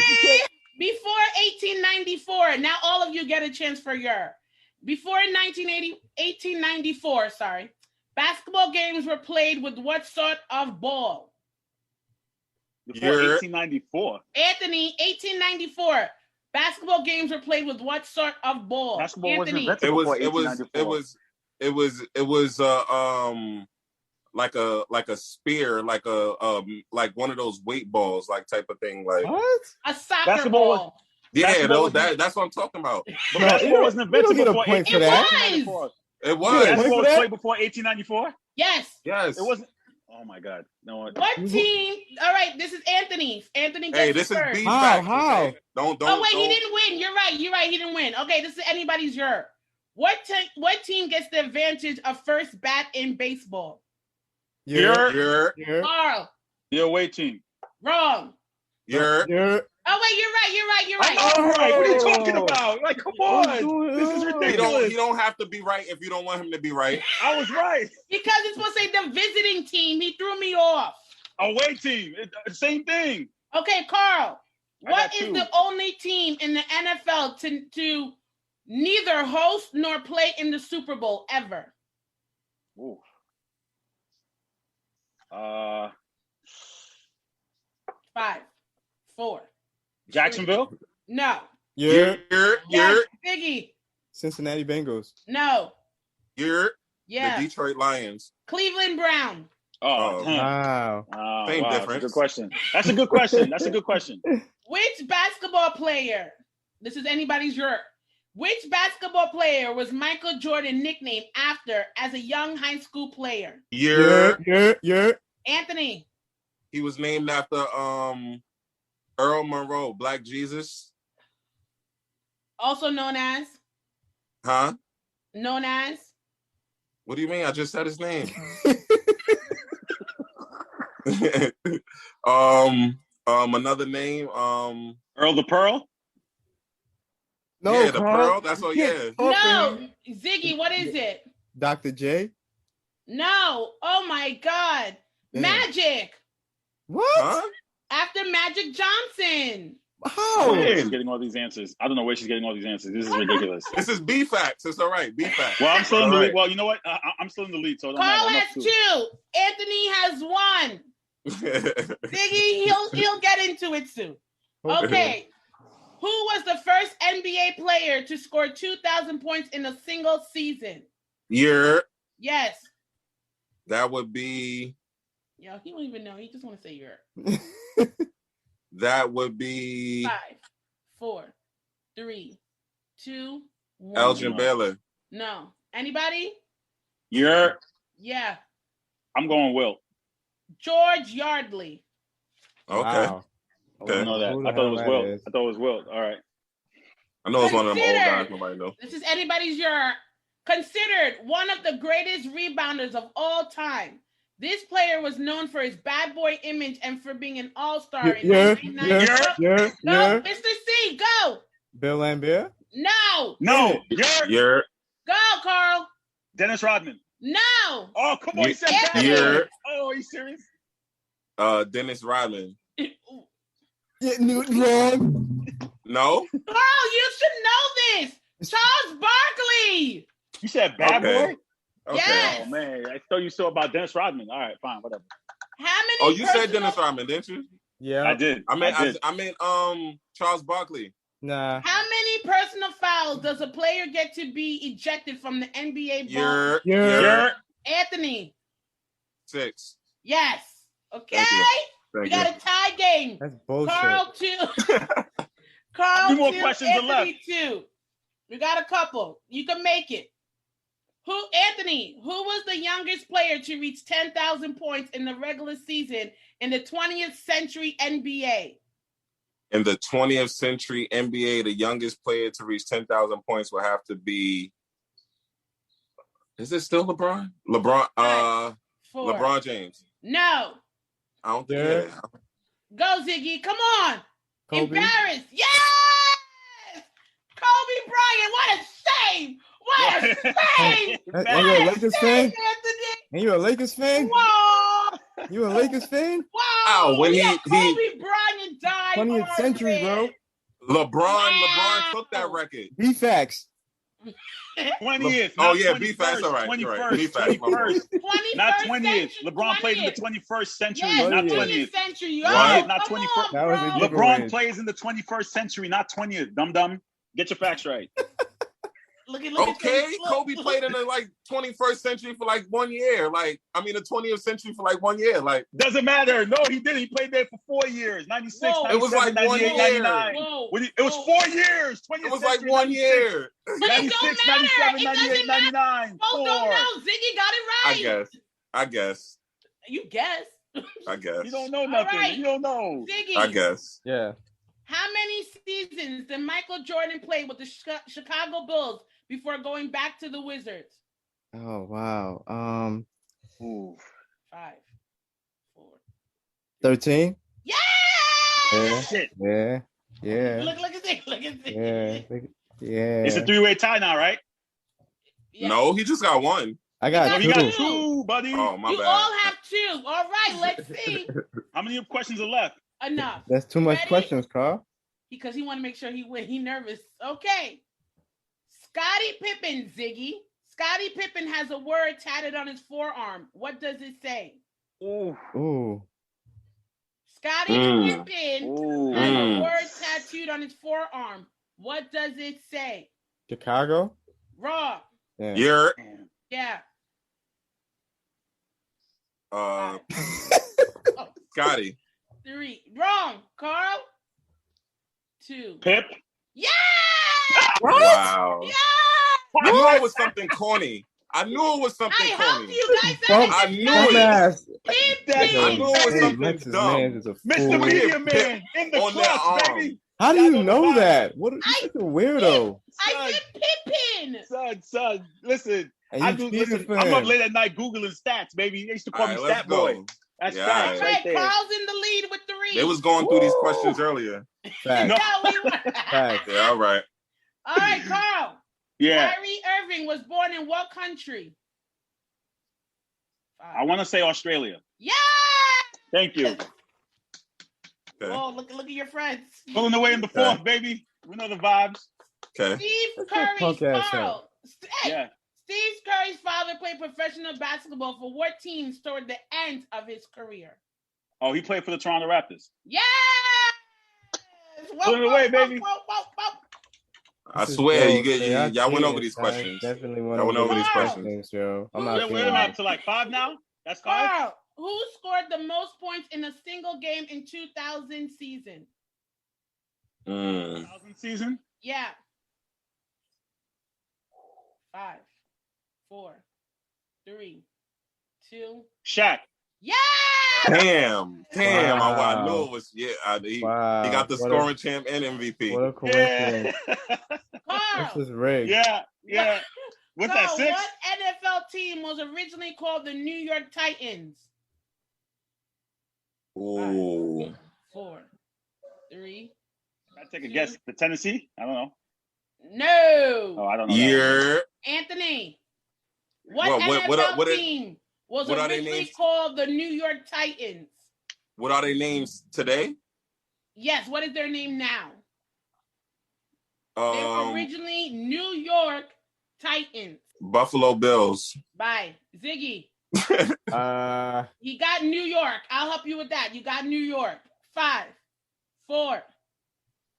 Before 1894, now all of you get a chance for your. Before 1894, basketball games were played with what sort of ball? Before 1894. Anthony, 1894. Basketball games were played with what sort of ball? Basketball Anthony. wasn't invented before 1894. It was like a spear, like like one of those weight balls, like type of thing, like what? A soccer ball. That's what I'm talking about. But basketball wasn't invented before 1894. It was. Basketball was played before 1894. Yes. Yes. It wasn't. Oh my God! No one. What team? All right, this is Anthony. Anthony gets this is first. B How? facts. Don't. Oh wait, he didn't win. You're right. He didn't win. Okay, this is anybody's your. What team gets the advantage of first bat in baseball? You're Carl. The away team. Wrong. You're Oh wait, you're right. All right. What are you talking about? Like, come on. This is ridiculous. He don't have to be right if you don't want him to be right. I was right. Because it's supposed to say the visiting team. He threw me off. Away team. Same thing. Okay, Carl. What is two. the only team in the NFL to neither host nor play in the Super Bowl ever? Ooh. 5, 4. Jacksonville? No. You're Biggie. Cincinnati Bengals. No. You're Yeah. the Detroit Lions. Cleveland Brown. Oh, damn. Wow. Same difference. That's a good question. That's a good question. Which basketball player? This is anybody's your. Which basketball player was Michael Jordan nicknamed after as a young high school player? You're. Anthony. He was named after Earl Monroe, Black Jesus. Also known as? Huh? Known as? What do you mean? I just said his name. Another name. Earl the Pearl? No, yeah, the Pearl. That's all. Yeah. No, Ziggy. What is it? Dr. J. No. Oh my God. Damn. Magic. What? Huh? After Magic Johnson. How? She's getting all these answers. I don't know where she's getting all these answers. This is ridiculous. This is B facts. It's all right. B facts. Well, I'm still in the All lead. right. Well, you know what? I'm still in the lead. So it don't Carl matter. has 2. Anthony has 1. Ziggy, he'll get into it soon. Okay. Who was the first NBA player to score 2,000 points in a single season? Yes. That would be. Yo, he don't even know. He just want to say you're. That would be 5, 4, 3, 2, 1. Elgin Baylor. No. Anybody? Yeah. I'm going Wilt. George Yardley. Okay. Wow. I didn't know that. I thought it was Wilt. All right. I know it's one of them old guys nobody knows. This is anybody's your. Considered one of the greatest rebounders of all time. This player was known for his bad boy image and for being an all-star in 1990. Go, Mr. C, go. Bill Laimbeer? No. You're. Go, Carl. Dennis Rodman. No. Oh, come on. He said that. Oh, are you serious? Dennis Rodman. Yeah, wrong. No. Carl, you should know this. Charles Barkley. You said bad boy? Okay. Yes. Oh, man. I thought you saw about Dennis Rodman. All right, fine, whatever. How many? Oh, you said Dennis Rodman, didn't you? Yeah. I did. I meant Charles Barkley. Nah. How many personal fouls does a player get to be ejected from the NBA ball? You're. Anthony. 6. Yes. Okay. Thank We got a tie game. That's bullshit. Carl 2. Carl 2. More questions are left. Anthony 2. We got a couple. You can make it. Anthony, who was the youngest player to reach 10,000 points in the regular season in the 20th century NBA? In the 20th century NBA, the youngest player to reach 10,000 points will have to be. Is it still LeBron? LeBron James. No. I don't think. Yeah. Go, Ziggy. Come on. Kobe. Embarrassed. Yes! Kobe Bryant. What a shame. What a shame. And you're a Lakers fan? Anthony. And you're a Lakers fan? Whoa. You a Lakers fan? Wow. When Kobe Bryant died. 20th century, bro. LeBron took that record. B-facts. 20th. Oh not yeah, 21st, B-Fast. All right, you're right. 21st. B-Fast, my fault. 21st. 21st Not 20th. century, LeBron played in the 20th. 21st century, Yes, not 20th. 20th. century. What? Oh, Not come 21st. on, That was a bro. giveaway. LeBron plays in the 21st century, not 20th. Dum dum. Get your facts right. Look at Okay, look, Kobe look. played in the 21st century for like 1 year. The 20th century for like 1 year. Like Doesn't matter. No, he didn't. He played there for 4 years. 96, Whoa. 97, It was like 98, 1 year. 99. Whoa, It was 4 years. 20th it was like century, 1 96, year. But it don't 96, matter. 97, It 98, doesn't matter. 99. Both don't 4. know. Ziggy got it right. I guess. You guess. You don't know All nothing. right. You don't know. Ziggy. I guess. Yeah. How many seasons did Michael Jordan play with the Chicago Bulls before going back to the Wizards? Oh wow. Ooh. 5, 4. 13. Yeah! Yeah. Shit. Yeah. Yeah. Look at this. Look at this. Yeah. Yeah. It's a 3-way tie now, right? Yeah. No, he just got one. I got No, two. you got 2, buddy. Oh, my You bad. all have 2. All right, let's see. How many questions are left? Enough. That's too much Ready? questions, Carl. Because he want to make sure he win. He nervous. Okay. Scottie Pippen, Ziggy. Scottie Pippen has a word tatted on his forearm. What does it say? Ooh. Ooh. Scottie Pippen Ooh. has a word tattooed on his forearm. What does it say? Chicago. Raw. Yeah. You're Yeah. Scotty. 3. Wrong. Carl. 2. Pip. Yeah! Wow. Yeah! I knew it was something corny. I knew it was something I helped corny. you guys Fuck. out. I knew it. Dumbass. I knew it was Hey, something Lexus dumb. man is a Mr. fool. Media Pip Man in the on that clutch, arm. baby. How do Y'all you know know the that? What? You're such a weirdo. I said Pippen. Son, listen. And I you do cheated listen. for I'm up him. late at night Googling stats, baby. They used to call All me right, let's Stat Boy. go. That's Yeah, facts all All right right, there. Carl's in the lead with 3. They was going through these questions earlier. Facts. No, we were. Facts. Yeah, all right. All right, Carl. Yeah. Kyrie Irving was born in what country? I want to say Australia. Yeah! Thank you. Okay. Oh, look at your friends. Pulling away in the fourth, baby. We know the vibes. Okay. Steve Punk Curry's ass father. Hey, Yeah. Steve Curry's father played professional basketball for what teams toward the end of his career? Oh, he played for the Toronto Raptors. Yes! Put it away, baby. I swear, Yeah, y'all went I over these I questions. Definitely went Y'all went over over these these questions, yo. I'm not Wait, feeling am I up it. to like 5 now? That's 5? Carl, who scored the most points in a single game in 2000 season? Mm. 2000 season? Yeah. 5, 4, 3, 2. Shaq. Yeah! Damn. Wow. I knew it was. Yeah, he Wow. got the What scoring champ and MVP. What a coincidence. Yeah. Carl, This is rigged. yeah. What's that, Carl, 6? what NFL team was originally called the New York Titans? Ooh. 4, 3. I take a guess. The Tennessee? I don't know. No. Oh, I don't know. Year. Anthony. What NFL team was what are they originally names? called the New York Titans? What are their names today? Yes, what is their name now? They were originally New York Titans. Buffalo Bills. By Ziggy. Uh, He got New York. I'll help you with that. You got New York. 5, 4,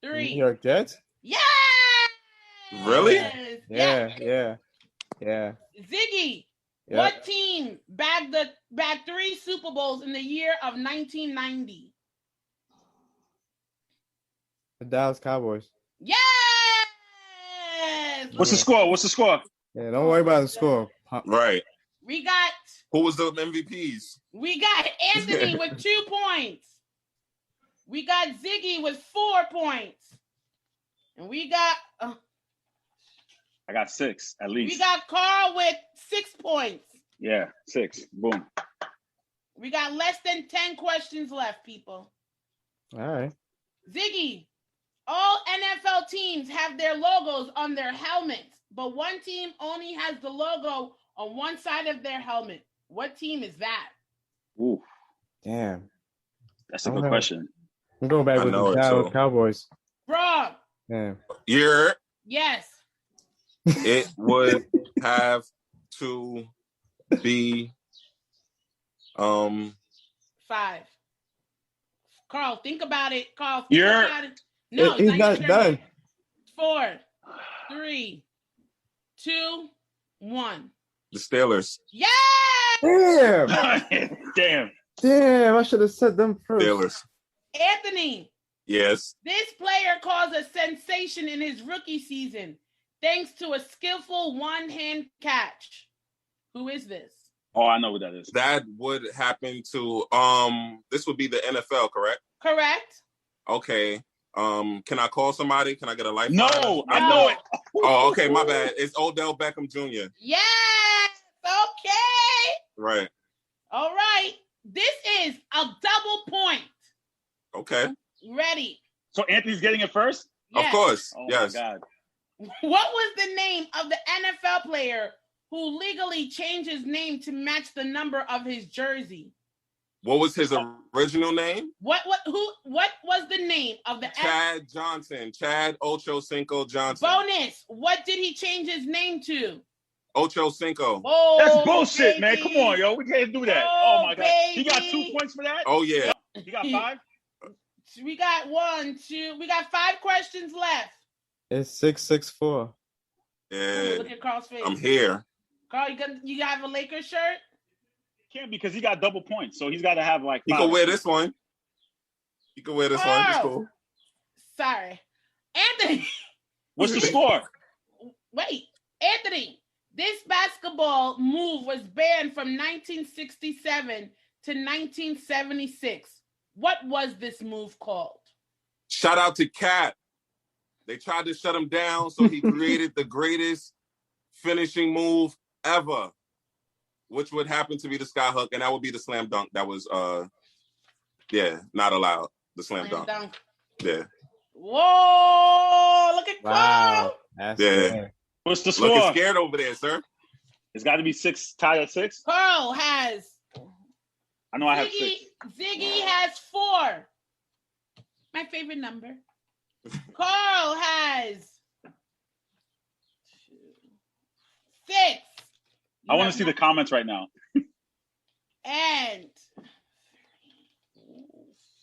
3. New York Jets? Yeah. Really? Yeah. Ziggy, Yeah. what team bagged 3 Super Bowls in the year of 1990? The Dallas Cowboys. Yes. What's the score? Yeah, don't worry about the score. Right. We got Who was the MVPs? Anthony with 2 points. We got Ziggy with 4 points. And we got I got 6 at least. we got Carl with 6 points. Yeah, 6. Boom. We got less than 10 questions left, people. All right. Ziggy, all NFL teams have their logos on their helmets, but one team only has the logo on one side of their helmet. What team is that? Ooh, Damn. that's a good question. I'm going back I with know the it, Dallas too. Cowboys. Wrong. Damn. Year. Yes. It would have to be 5. Carl, think about it. Carl, think You're- about it. No, He's it's not not your done. turn. 4, 3, 2, 1. the Steelers. Yeah! Damn. Damn. I should have said them first. Steelers. Anthony, Yes. this player caused a sensation in his rookie season thanks to a skillful one-hand catch. Who is this? Oh, I know what that is. That would happen to this would be the NFL, correct? Correct? Okay. Can I call somebody? Can I get a lifeline? No, I know it. Oh, okay, my bad. It's Odell Beckham Jr. Yes! Okay! Right. All right. This is a double point. Okay. Ready? So Anthony's getting it first? Of Yes. course. Oh Yes. my God. What was the name of the NFL player who legally changed his name to match the number of his jersey? What was his original name? What was the name of the Chad Johnson. Chad Ochocinco Johnson. bonus? What did he change his name to? Ochocinco. Oh, That's bullshit, man. baby. Come on, yo. We can't do that. Oh, Oh my God. He got 2 baby. points for that? Oh yeah. He got 5? We got 1, 2. We got 5 questions left. It's 664. Yeah. Look at Carl's face. I'm here. Carl, you have a Lakers shirt? Can't because he got double points. So he's got to have like He 5. can wear this one. He can wear this one. It's cool. Sorry. Anthony. What's the score? Wait. Anthony. This basketball move was banned from 1967 to 1976. What was this move called? Shout out to Cat. They tried to shut him down, so he created the greatest finishing move ever, which would happen to be the sky hook, and that would be the slam dunk. That was not allowed. The slam dunk. Yeah. Whoa! Look at Carl. Wow. That's Yeah. fair. What's the score? Looking scared over there, sir. It's got to be 6, tied at 6. Carl has. I know I have 6. Ziggy has 4. My favorite number. Carl has 6. I want to see the comments right now. And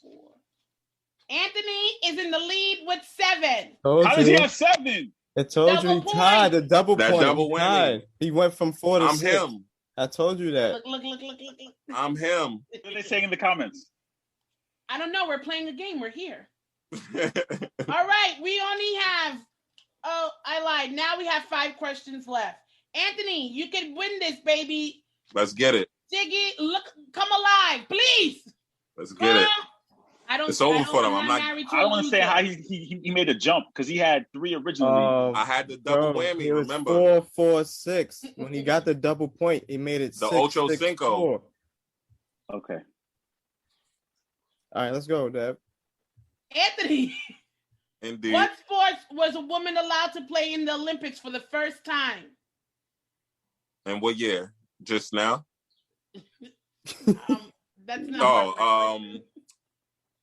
4. Anthony is in the lead with 7. Told How does he you. have 7? I told Double you he tied point. the double That point. double He winning. tied. He went from 4 to I'm 6. him. I told you that. Look. I'm him. What are they saying in the comments? I don't know. We're playing a game. We're here. All right. We only have. Oh, I lied. Now we have 5 questions left. Anthony, you can win this, baby. Let's get it. Ziggy, come alive, please. Let's get it. I don't. It's over I don't for them. want I'm not- married to I a don't want to say loser. how he made a jump because he had 3 originally. I had the double Bro, whammy, it was remember? 4-4-6. When he got the double point, he made it The 6-6-4. Ocho Cinco. Okay. All right, let's go, Deb. Anthony, Indeed. what sports was a woman allowed to play in the Olympics for the first time? And what year? Just now? That's not.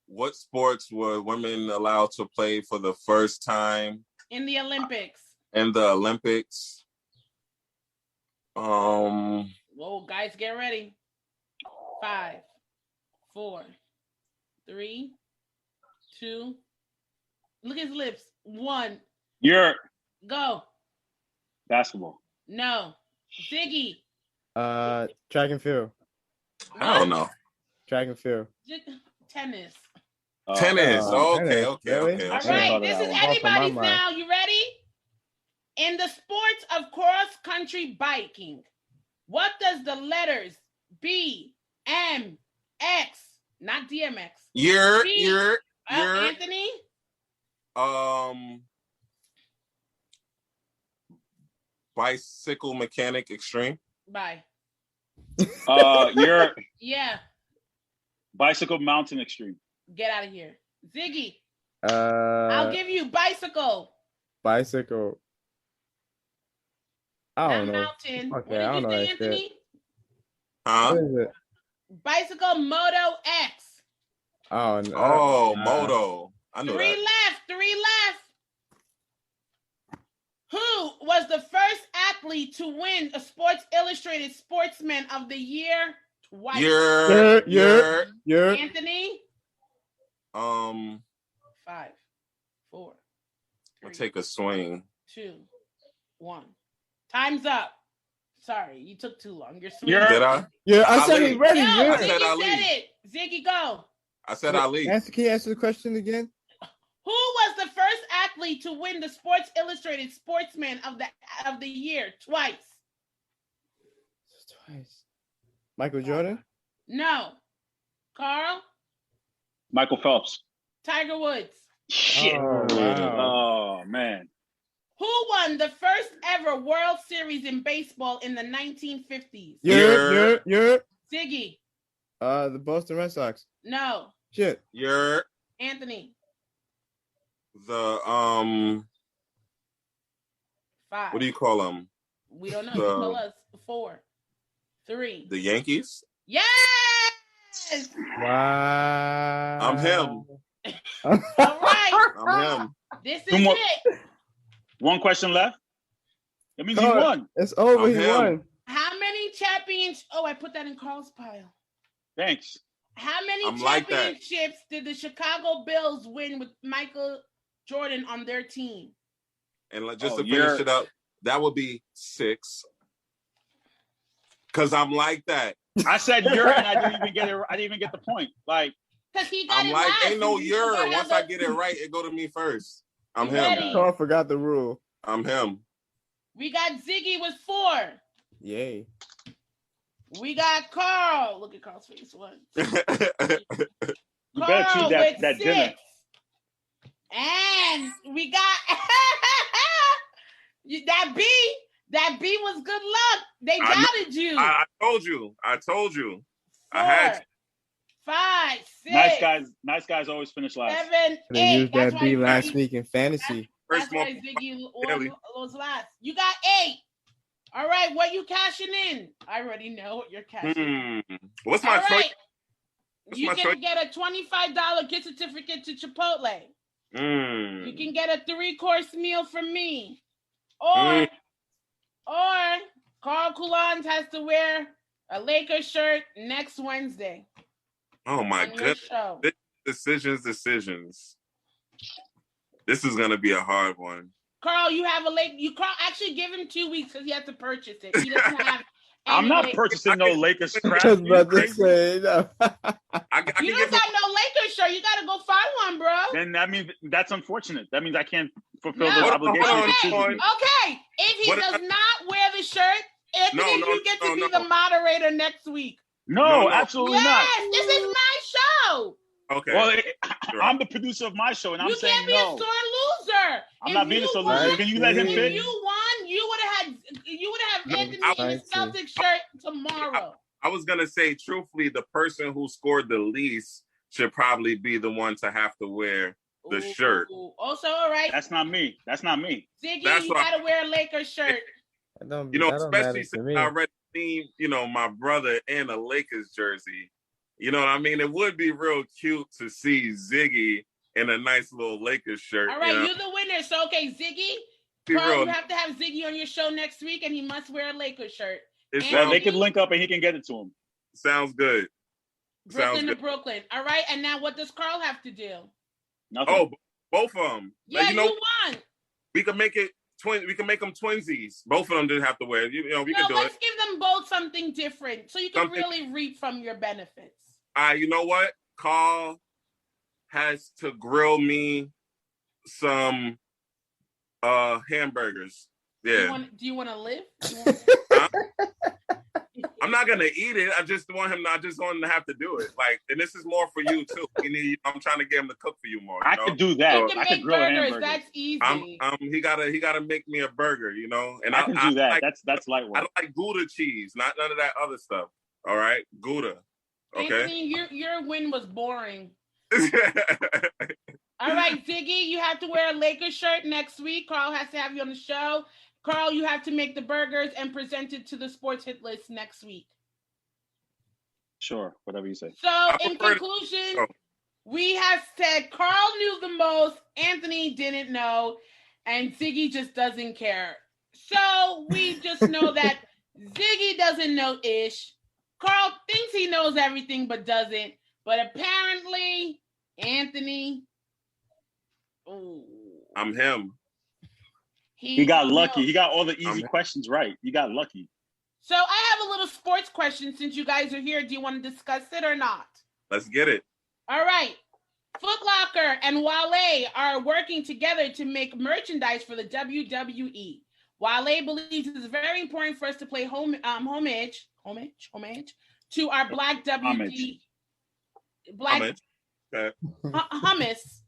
What sports were women allowed to play for the first time In the Olympics. in the Olympics? Whoa, guys, get ready. 5, 4, 3, 2. Look at his lips. 1. You're Go. basketball. No. Ziggy. Track and field. I don't know. Track and field. Tennis. Tennis. Oh, Okay, tennis. okay, Really? okay. All Okay. right, Thought of this that is one. Off of my anybody's mind. now. You ready? In the sports of cross-country biking, what does the letters B, M, X, not DMX, You're Anthony? Bicycle Mechanic Extreme. Bye. You're Yeah, bicycle mountain extreme. get out of here. Ziggy, I'll give you bicycle. Bicycle. I don't not know. mountain. Okay, What I don't did know you that say, shit. Anthony? Huh? What is it? Bicycle Moto X. Oh, no. Oh, Moto. I know 3 that. left. 3 left. Who was the first athlete to win a Sports Illustrated Sportsman of the Year twice? Anthony? 5, 4, 3, I'll take a swing. 2, 1. Time's up. Sorry, you took too long. You're sweet. Did I? Yeah, I said Ali. it ready. No, Yeah. I said Ziggy Ali. said it. Ziggy, go. I said Ali. Can you answer the question again? Who was the first athlete to win the Sports Illustrated Sportsman of the Year twice? Twice. Michael Jordan? No. Carl? Michael Phelps. Tiger Woods. Shit. Oh, wow. Oh man. Who won the first ever World Series in baseball in the 1950s? Yeah. Ziggy. The Boston Red Sox. No. Shit. You're Anthony. the 5. what do you call them? We don't know. You tell us. 4, 3. The Yankees? Yes. Wow. I'm him. All right. I'm him. This Two is more. it. One question left. That means he Carl, won. It's over. I'm He him. won. How many champions? Oh, I put that in Carl's pile. Thanks. How many I'm like that. championships did the Chicago Bulls win with Michael Jordan on their team? And just Oh, to finish you're- it up, that would be 6. Cause I'm like that. I said you're, and I didn't even get it. I didn't even get the point. Like, Because he got I'm it like, last, ain't no and you forgot you're. how Once I the- get it right, it go to me first. I'm You him. ready? Carl forgot the rule. I'm him. We got Ziggy with 4. Yay. We got Carl. Look at Carl's face. 1. you better Carl choose that with that 6. dinner. And we got that B was good luck. They I know. doubted you. I told you. I told you. 4, I had 5, 6. Nice guys always finish last. 7, They 8. used That's that why B last Ziggy- week in fantasy. That's First more why Ziggy daily. was last. You got 8. All right, what you cashing in? I already know what you're cashing. What's my All choice? right. What's You my can choice? get a $25 gift certificate to Chipotle. You can get a 3-course meal from me. Or Carl Coulons has to wear a Lakers shirt next Wednesday. Oh my on your goodness. show. Decisions. This is gonna be a hard one. Carl, you have Carl, actually give him 2 weeks because he has to purchase it. He doesn't have I'm not Lakers. purchasing no Lakers crap. I was You about to crazy? say, no. I can You give don't got no Lakers shirt. You got to go find one, bro. Then that means that's unfortunate. That means I can't fulfill No. those Hold on, obligations. hold on, you Okay, hold on. choose me. okay. If he What- does not wear the shirt, Anthony, No, you get to be no. the moderator next week. No, No. absolutely not. Yes, this is my show. Okay. Well, Sure. I'm the producer of my show, and I'm You saying can't be no. a sore loser. I'm If not being a you sore won- loser. Can you let him If If pick? you won, you would have No, Anthony I- in his Celtics shirt tomorrow. I was gonna say, truthfully, the person who scored the least should probably be the one to have to wear the shirt. Also, all right, That's not me. That's not me. Ziggy, that's you what I- got to wear a Lakers shirt. That don't, You know, that don't especially matter to since me. I already seen, my brother in a Lakers jersey. You know what I mean? It would be real cute to see Ziggy in a nice little Lakers shirt. All right, you know? you're the winner. So, okay, Ziggy, Be Carl, real. you have to have Ziggy on your show next week, and he must wear a Lakers shirt. It And Well, sounds, they could link up, and he can get it to him. sounds good. Sounds Brooklyn to good. Brooklyn. All right, and now what does Carl have to do? Nothing. Oh, both of them. Yeah, you know, you won. we can make it we can make them twinsies. Both of them didn't have to wear. We No, can do let's it. give them both something different so you can Something- really reap from your benefits. You know what? Carl has to grill me some hamburgers. Yeah. Do you want to live? I'm not gonna eat it. I just want him to have to do it. Like, and this is more for you too. I'm trying to get him to cook for you more. I could do that. You can I could make grill a burgers. hamburger. That's easy. He gotta make me a burger, and I can do that. Like, That's light I work. like Gouda cheese, not none of that other stuff. All right, Gouda. Okay. Anthony, your win was boring. All right, Ziggy, you have to wear a Lakers shirt next week. Carl has to have you on the show. Carl, you have to make the burgers and present it to the sports hit list next week. Sure, whatever you say. So, in prefer to- conclusion, Oh. we have said Carl knew the most, Anthony didn't know. and Ziggy just doesn't care. So we just know that Ziggy doesn't know Ish. Carl thinks he knows everything but doesn't. But apparently, Anthony, I'm him. He got lucky. knows. He got all the easy questions right. He got lucky. So I have a little sports question since you guys are here. Do you want to discuss it or not? Let's get it. All right. Foot Locker and Wale are working together to make merchandise for the WWE. Wale believes it is very important for us to play homage to our Black Homage. Okay. hummus.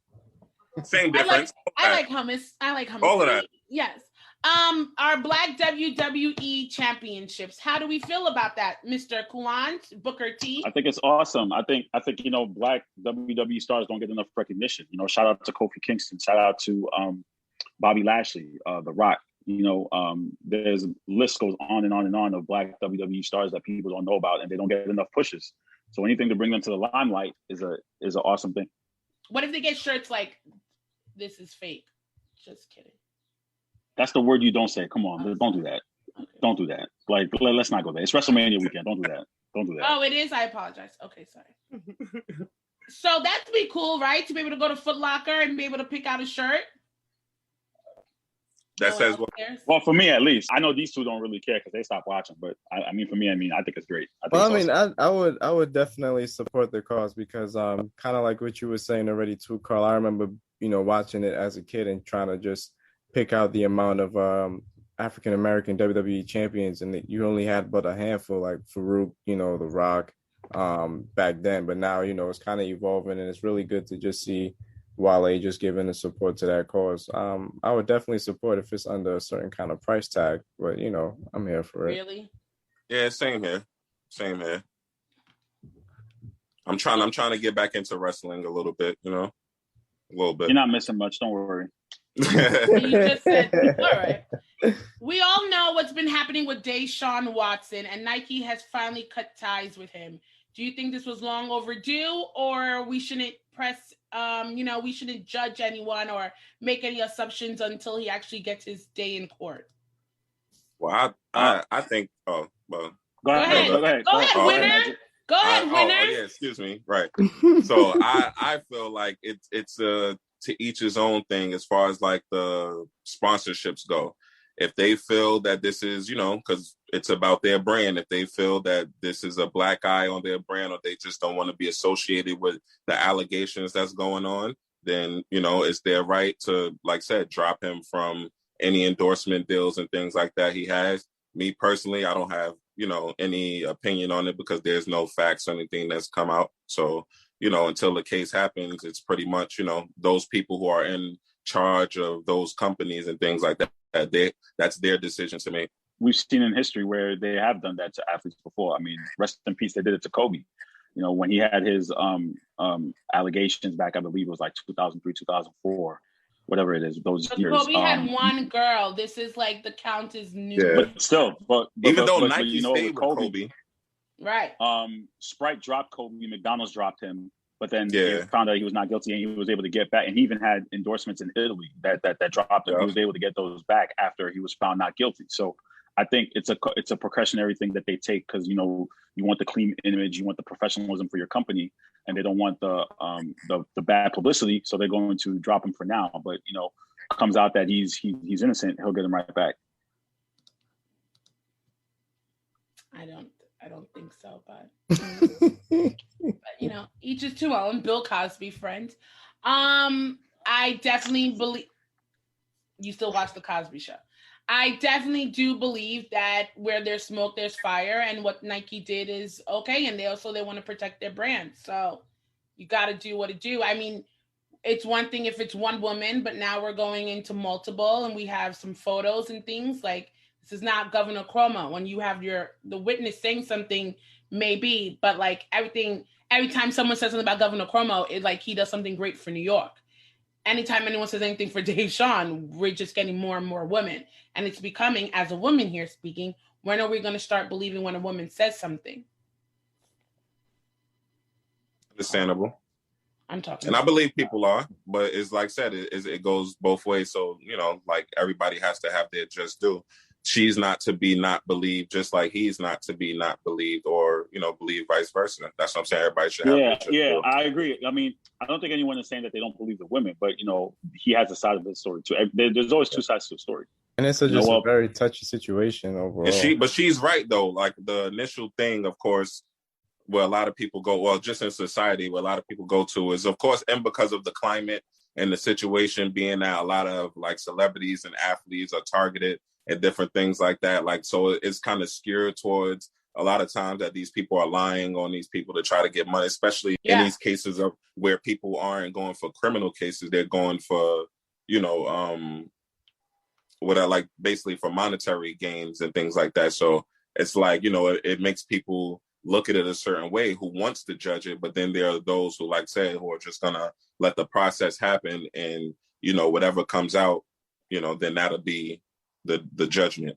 Same difference. I like hummus. All of that. Yes. Our Black WWE championships. How do we feel about that, Mr. Kulant, Booker T? I think it's awesome. I think Black WWE stars don't get enough recognition. Shout out to Kofi Kingston. Shout out to Bobby Lashley, The Rock. There's list goes on and on and on of Black WWE stars that people don't know about, and they don't get enough pushes. So anything to bring them to the limelight is an awesome thing. What if they get shirts like "This is fake"? Just kidding. That's the word you don't say. Come on, don't do that. Okay. Don't do that. Like, let's not go there. It's WrestleMania weekend. Don't do that. Don't do that. Oh, it is. I apologize. Okay, sorry. So that'd be cool, right? To be able to go to Foot Locker and be able to pick out a shirt. That says what? Well, for me at least. I know these two don't really care because they stopped watching. But I mean, for me, I think it's great. I would definitely support the cause because kind of like what you were saying already too, Carl. I remember watching it as a kid and trying to just pick out the amount of African American WWE champions, and you only had but a handful, like Farouk, The Rock, back then. But now it's kind of evolving, and it's really good to just see Wale just giving the support to that cause. I would definitely support if it's under a certain kind of price tag, but I'm here for it. Really? Yeah, same here. I'm trying to get back into wrestling a little bit, a little bit. You're not missing much, don't worry. You just said, all right. We all know what's been happening with Deshaun Watson, and Nike has finally cut ties with him. Do you think this was long overdue, or we shouldn't we shouldn't judge anyone or make any assumptions until he actually gets his day in court? Well, I think. Oh, well. Go ahead, winner. Go ahead, winner. Yeah, excuse me. Right. So I feel like it's to each his own thing as far as like the sponsorships go. If they feel that this is, because it's about their brand, if they feel that this is a black eye on their brand, or they just don't want to be associated with the allegations that's going on, then, it's their right to, like I said, drop him from any endorsement deals and things like that he has. Me personally, I don't have, any opinion on it because there's no facts or anything that's come out. So, until the case happens, it's pretty much, those people who are in charge of those companies and things like that, that's their decision to make. We've seen in history where they have done that to athletes before. I mean, rest in peace, they did it to Kobe. When he had his allegations back, I believe it was like 2003, 2004, whatever it is, those years. Kobe had one girl. This is like the count is new. Yeah. But still, even though Nike stayed with Kobe. Right. Sprite dropped Kobe, McDonald's dropped him, but then they found out he was not guilty and he was able to get back. And he even had endorsements in Italy that dropped him. Yeah. He was able to get those back after he was found not guilty. So I think it's a precautionary thing that they take because, you want the clean image, you want the professionalism for your company, and they don't want the bad publicity. So they're going to drop him for now. But, comes out that he's innocent, he'll get him right back. I don't think so, but each is to own. Bill Cosby, friend. I definitely believe you still watch the Cosby Show. I definitely do believe that where there's smoke, there's fire, and what Nike did is okay, and they want to protect their brand. So you got to do what it do. I mean, it's one thing if it's one woman, but now we're going into multiple, and we have some photos and things like. This is not Governor Cuomo. When you have the witness saying something, maybe, but like every time someone says something about Governor Cuomo, it's like he does something great for New York. Anytime anyone says anything for Deshaun, we're just getting more and more women. And it's becoming, as a woman here speaking, when are we going to start believing when a woman says something? Understandable. I'm talking. And I believe people are, but it's like I said, it goes both ways. So, like everybody has to have their just due. She's not to be not believed, just like he's not to be not believed, or believe vice versa. That's what I'm saying. Everybody should have. Yeah, I agree. I mean, I don't think anyone is saying that they don't believe the women, but he has a side of the story too. There's always two sides to a story, and it's just a very touchy situation overall. But she's right though. Like the initial thing, of course, where a lot of people go, well, just in society, where a lot of people go to is, of course, and because of the climate and the situation being that a lot of like celebrities and athletes are targeted and different things like that. Like, so it's kind of skewed towards a lot of times that these people are lying on these people to try to get money, especially in these cases of where people aren't going for criminal cases. They're going for, like basically for monetary gains and things like that. So it's like, it makes people look at it a certain way who wants to judge it. But then there are those who, like say, who are just going to let the process happen. And, whatever comes out, then that'll be the judgment,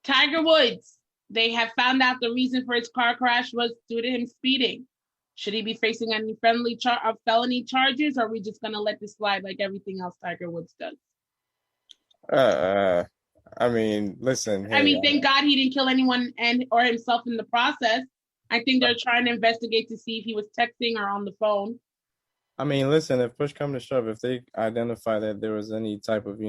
Tiger Woods, they have found out the reason for his car crash was due to him speeding. Should he be facing any felony charges, or are we just going to let this slide like everything else Tiger Woods does? I mean, listen. Hey, thank God he didn't kill anyone or himself in the process. I think they're trying to investigate to see if he was texting or on the phone. I mean, listen, if push comes to shove, if they identify that there was any type of,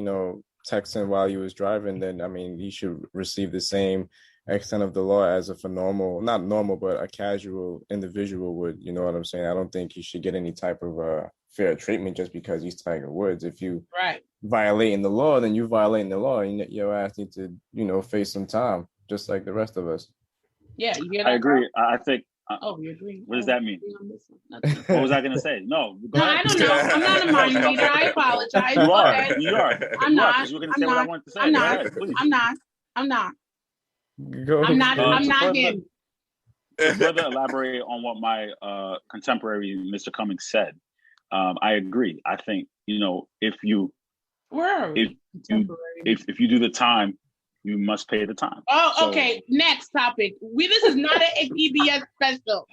texting while he was driving, then, I mean, he should receive the same extent of the law as if not normal, but a casual individual would, you know what I'm saying? I don't think he should get any type of fair treatment just because he's Tiger Woods. If you violating the law, then you violating the law, and your ass need to, face some time, just like the rest of us. Yeah, I agree. I think. You agree? What does that mean? What was I going to say? No, I don't know. I'm not a mind reader. I apologize. You are. I'm not. You were going to say what I wanted to say. I'm not. I'm not. I'm not him. To further elaborate on what my contemporary Mr. Cummings said, I agree. I think if you do the time, you must pay the time. Oh, okay. Next topic. This is not a PBS special.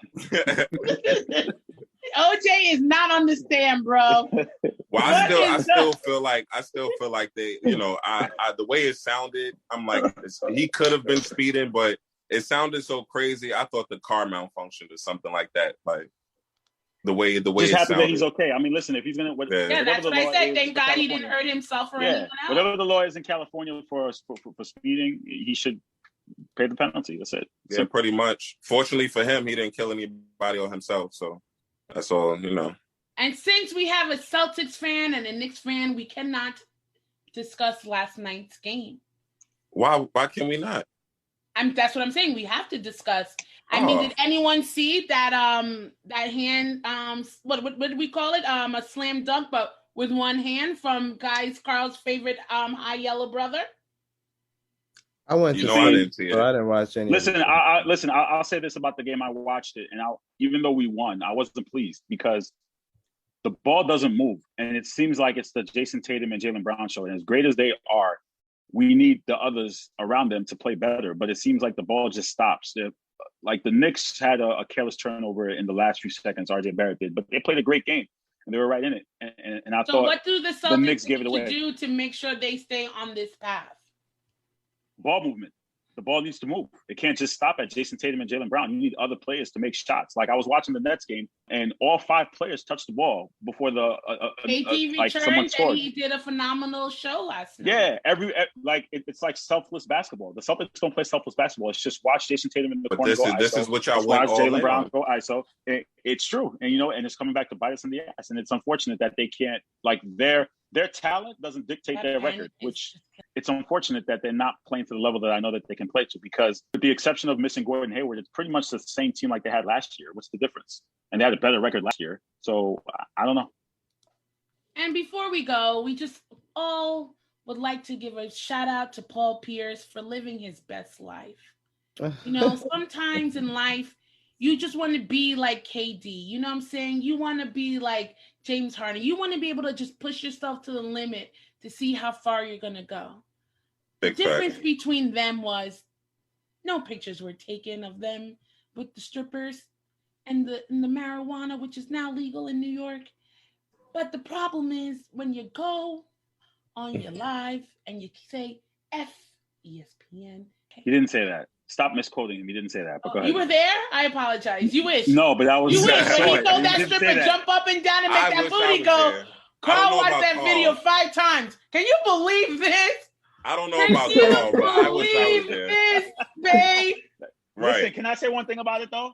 OJ is not on the stand, bro. Well, I still feel like they, the way it sounded, I'm like, he could have been speeding, but it sounded so crazy. I thought the car malfunctioned or something like that. Like the way just it happy sounded. that he's okay. I mean, listen, if he's gonna, that's what I said. Thank God he didn't hurt himself or anyone else. Whatever the law is in California for speeding, he should pay the penalty. That's it. Yeah, pretty much. Fortunately for him, he didn't kill anybody or himself. So that's all, And since we have a Celtics fan and a Knicks fan, we cannot discuss last night's game. Why can we not? That's what I'm saying. We have to discuss. I mean, did anyone see that that hand? What did we call it? A slam dunk, but with one hand from Carl's favorite high yellow brother. I went to see. I didn't see it. I didn't watch any. Listen, I'll say this about the game. I watched it, and even though we won, I wasn't pleased because the ball doesn't move, and it seems like it's the Jason Tatum and Jaylen Brown show. And as great as they are, we need the others around them to play better. But it seems like the ball just stops. Like the Knicks had a careless turnover in the last few seconds. RJ Barrett did, but they played a great game and they were right in it. And I thought, what do the Celtics need to do to make sure they stay on this path? Ball movement. The ball needs to move. It can't just stop at Jason Tatum and Jaylen Brown. You need other players to make shots. Like I was watching the Nets game, and all 5 players touched the ball before KD returned, and he did a phenomenal show last night. Yeah, it's like selfless basketball. The Celtics don't play selfless basketball. It's just watch Jason Tatum in the corner. This is what y'all watch Jaylen Brown go ISO. It's true, and and it's coming back to bite us in the ass. And it's unfortunate that they can't their talent doesn't dictate their record, which it's unfortunate that they're not playing to the level that I know that they can play to, because with the exception of missing Gordon Hayward, it's pretty much the same team like they had last year. What's the difference? And they had a better record last year. So I don't know. And before we go, we just all would like to give a shout out to Paul Pierce for living his best life. Sometimes in life, you just want to be like KD. You know what I'm saying? You want to be like James Harden. You want to be able to just push yourself to the limit to see how far you're going to go. The difference between them was no pictures were taken of them with the strippers. and the marijuana, which is now legal in New York. But the problem is when you go on your live and you say F ESPN. He didn't say that. Stop misquoting him. He didn't say that. But go ahead. You were there? I apologize. You wish. No, but that was. You wish when he told He that stripper jump up and down and make that booty go. There. Carl watched that video 5 times. Can you believe this? I don't know about Carl, but I wish I was there. This, babe. Right. Listen, can I say one thing about it though?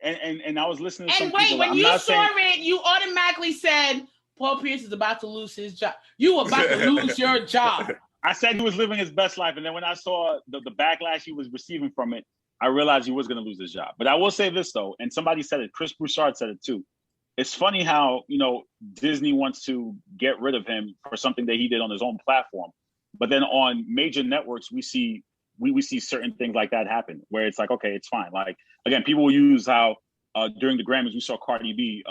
And I was listening to some And wait, people. when you saw it, you automatically said Paul Pierce is about to lose his job. You were about to lose your job. I said he was living his best life, and then when I saw the backlash he was receiving from it, I realized he was going to lose his job. But I will say this though, and somebody said it. Chris Broussard said it too. It's funny how Disney wants to get rid of him for something that he did on his own platform, but then on major networks we see certain things like that happen where it's like, okay, it's fine. Like again, people will use how during the Grammys we saw Cardi B.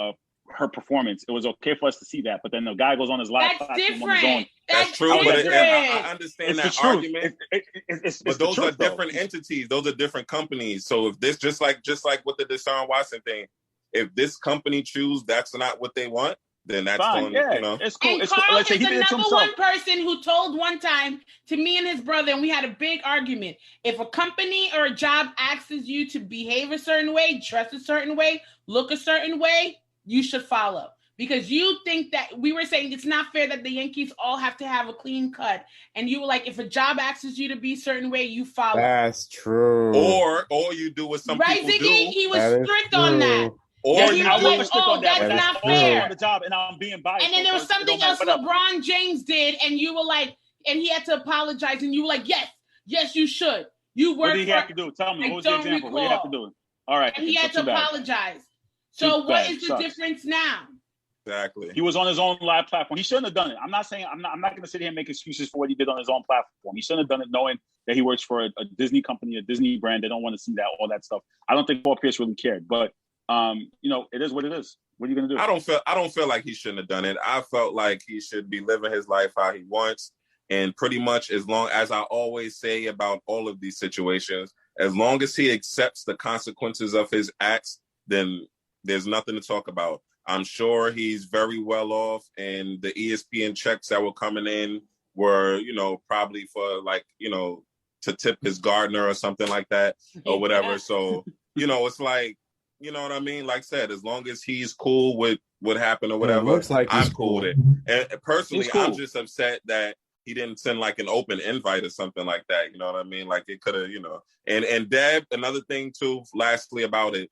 Her performance, it was okay for us to see that, but then the guy goes on his live platform on his own. That's true, but I understand that argument. But those are different entities; those are different companies. So if this just like with the Deshaun Watson thing, if this company choose that's not what they want, then that's fine. It's cool. And it's Carl cool. is the number one person who told one time to me and his brother, and we had a big argument. If a company or a job asks you to behave a certain way, dress a certain way, look a certain way, you should follow. Because you think that we were saying it's not fair that the Yankees all have to have a clean cut. And you were like, if a job asks you to be a certain way, you follow. That's true. Or you do what some people Ziggy? do. He was strict on that. Or yeah, you I do was strict on that. That's not fair. On the job, and I'm being biased. And then there was something else LeBron James did, and you were like, and he had to apologize, and you were like, yes, you should. You work. What did he have to do? Tell me. What was the example? What did he have to do? All right. And he had to apologize. So what is the difference now? Exactly. He was on his own live platform. He shouldn't have done it. I'm not going to sit here and make excuses for what he did on his own platform. He shouldn't have done it knowing that he works for a Disney company, a Disney brand. They don't want to see that, all that stuff. I don't think Paul Pierce really cared, but it is what it is. What are you going to do? I don't feel like he shouldn't have done it. I felt like he should be living his life how he wants. And pretty much as long as I always say about all of these situations, as long as he accepts the consequences of his acts, then there's nothing to talk about. I'm sure he's very well off, and the ESPN checks that were coming in were, probably for to tip his gardener or something like that or whatever. So, it's like, you know what I mean? Like I said, as long as he's cool with what happened or whatever, looks like I'm cool with it. And personally, cool. I'm just upset that he didn't send like an open invite or something like that. You know what I mean? Like it could have, and Deb, another thing too, lastly about it,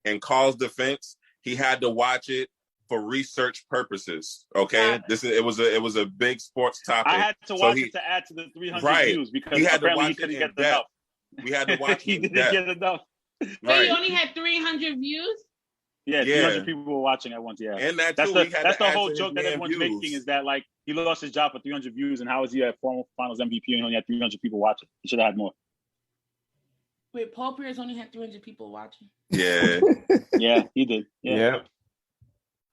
in Carl's defense, he had to watch it for research purposes. Okay, it was a big sports topic. I had to watch it to add to the 300 views because he had to watch he couldn't get depth. enough. We had to watch he didn't get enough. Right. He only had 300 views. Yeah, 300 people were watching at once. Yeah, and that's the whole joke that everyone's making is that like he lost his job for 300 views, and how is he at Finals MVP and he only had 300 people watching? He should have had more. Wait, Paul Pierce only had 300 people watching. Yeah, yeah, he did. Yeah.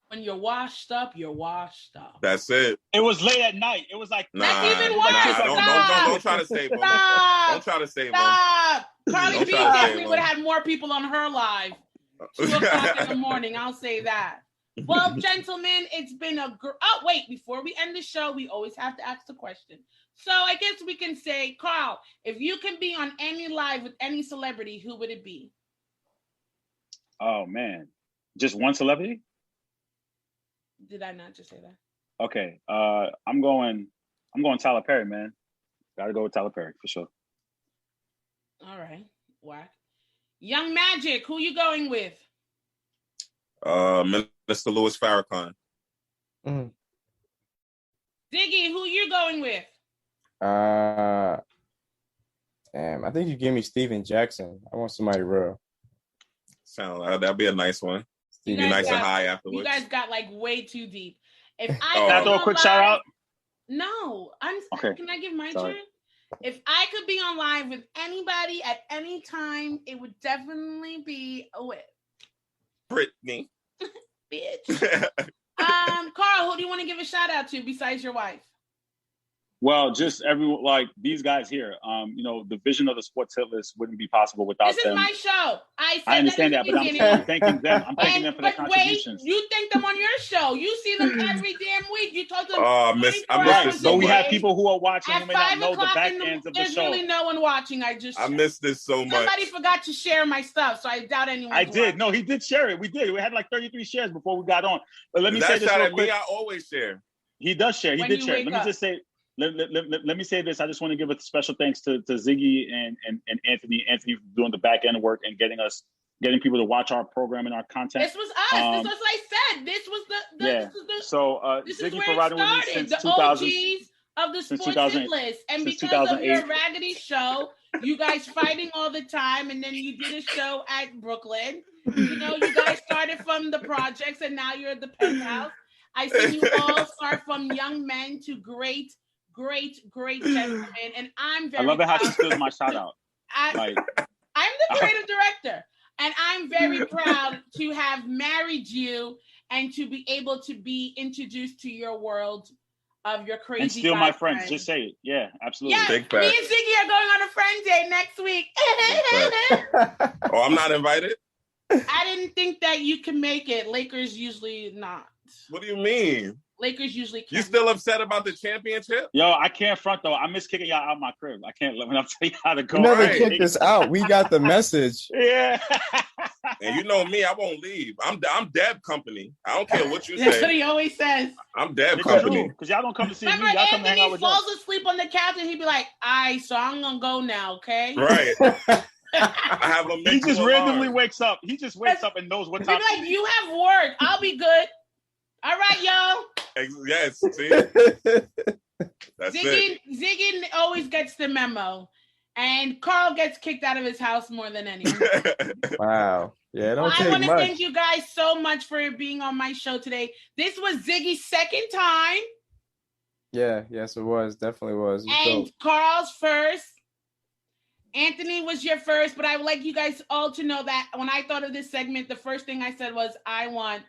When you're washed up, you're washed up. That's it. It was late at night. It was like that's even worse. Don't try to save him. Don't try to save him. Carly B definitely would have had more people on her live. 2:00 in the morning. I'll say that. Well, gentlemen, it's been oh, wait, before we end the show, we always have to ask the question. So I guess we can say, Carl, if you can be on any live with any celebrity, who would it be? Oh man. Just one celebrity? Did I not just say that? Okay. I'm going Tyler Perry, man. Gotta go with Tyler Perry for sure. All right. Whack. Young Magic, who you going with? Mr. Louis Farrakhan. Mm. Ziggy, who you going with? Damn, I think you give me Steven Jackson. I want somebody real. That'd be a nice one. Be nice and high afterwards. You guys got like way too deep. If Can I throw a quick shout out? No, okay. Can I give my turn? If I could be on live with anybody at any time, it would definitely be a whip. Britney. Bitch. Carl, who do you want to give a shout out to besides your wife? Well, just everyone, like these guys here. The vision of the Sports Hit List wouldn't be possible without them. This is my show. I understand that, but I'm thanking them. I'm thanking them for their contributions. You thank them on your show. You see them every damn week. You talk to them. I miss this. So we have people who are watching who may not know the back ends of the show. There's really no one watching. I miss this so much. Somebody forgot to share my stuff, so I doubt anyone. I did. No, he did share it. We did. We had like 33 shares before we got on. But let me say this real quick. I always share. He does share. He did share. Let me just say. Let me say this. I just want to give a special thanks to Ziggy and Anthony. Anthony for doing the back end work and getting people to watch our program and our content. This was us. This was what I said. This was Ziggy for riding with me since the 2000. OGs of the Sports Hit List, and because of your raggedy show, you guys fighting all the time, and then you did a show at Brooklyn. You guys started from the projects, and now you're at the penthouse. I see you all start from young men to great gentlemen, and I'm very. I love it how she steals my shout out. I'm the creative director, and I'm very proud to have married you and to be able to be introduced to your world of your crazy. And steal my friends. Just say it. Yeah, absolutely. Yeah, me and Ziggy are going on a friend date next week. Oh, I'm not invited? I didn't think that you can make it. Lakers usually not. What do you mean? Lakers usually can't. You still upset about the championship? Yo, I can't front though. I miss kicking y'all out my crib. I can't when I'm telling you how to go. You never kicked us out. We got the message. Yeah. And you know me, I won't leave. I'm Deb company. I don't care what you say. That's what he always says. I'm Deb company. Because y'all don't come to see Remember, me. Y'all Anthony come to hang out with us. falls asleep on the couch and he'd be like, so I'm gonna go now, okay? Right. I have a He just randomly wakes up. He just wakes up and knows what time. He'd be like, you have work. I'll be good. All right, y'all. Yes, see? That's Ziggy always gets the memo. And Carl gets kicked out of his house more than anyone. Wow. Yeah, don't take I want to much. thank you guys so much for being on my show today. This was Ziggy's second time. Yeah, yes, it was. Definitely was. And dope. Carl's first. Anthony was your first, but I would like you guys all to know that when I thought of this segment, the first thing I said was, I want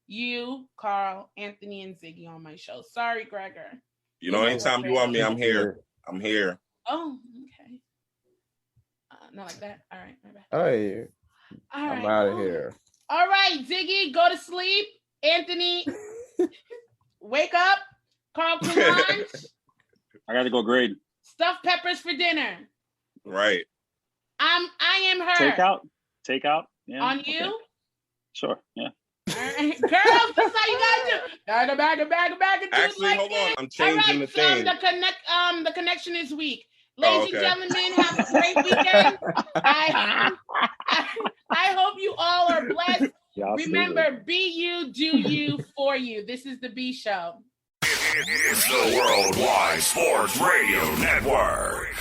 you, Carl, Anthony, and Ziggy on my show. Sorry, Gregor. Anytime you want me, I'm here. I'm here. Oh, okay. Not like that. All right. My bad. Oh, yeah. I'm out of here. All right, Ziggy, go to sleep. Anthony, wake up. Carl, come on. I got to go grade. Stuffed peppers for dinner. Right. I am her. Take out. Yeah. On you? Okay. Sure. Yeah. Girls, that's how you gotta do. Bag. Actually, hold on. I'm changing the thing. The connection is weak. Ladies and gentlemen, have a great weekend. I hope you all are blessed. Remember, be you, do you, for you. This is the B Show. It's the Worldwide Sports Radio Network.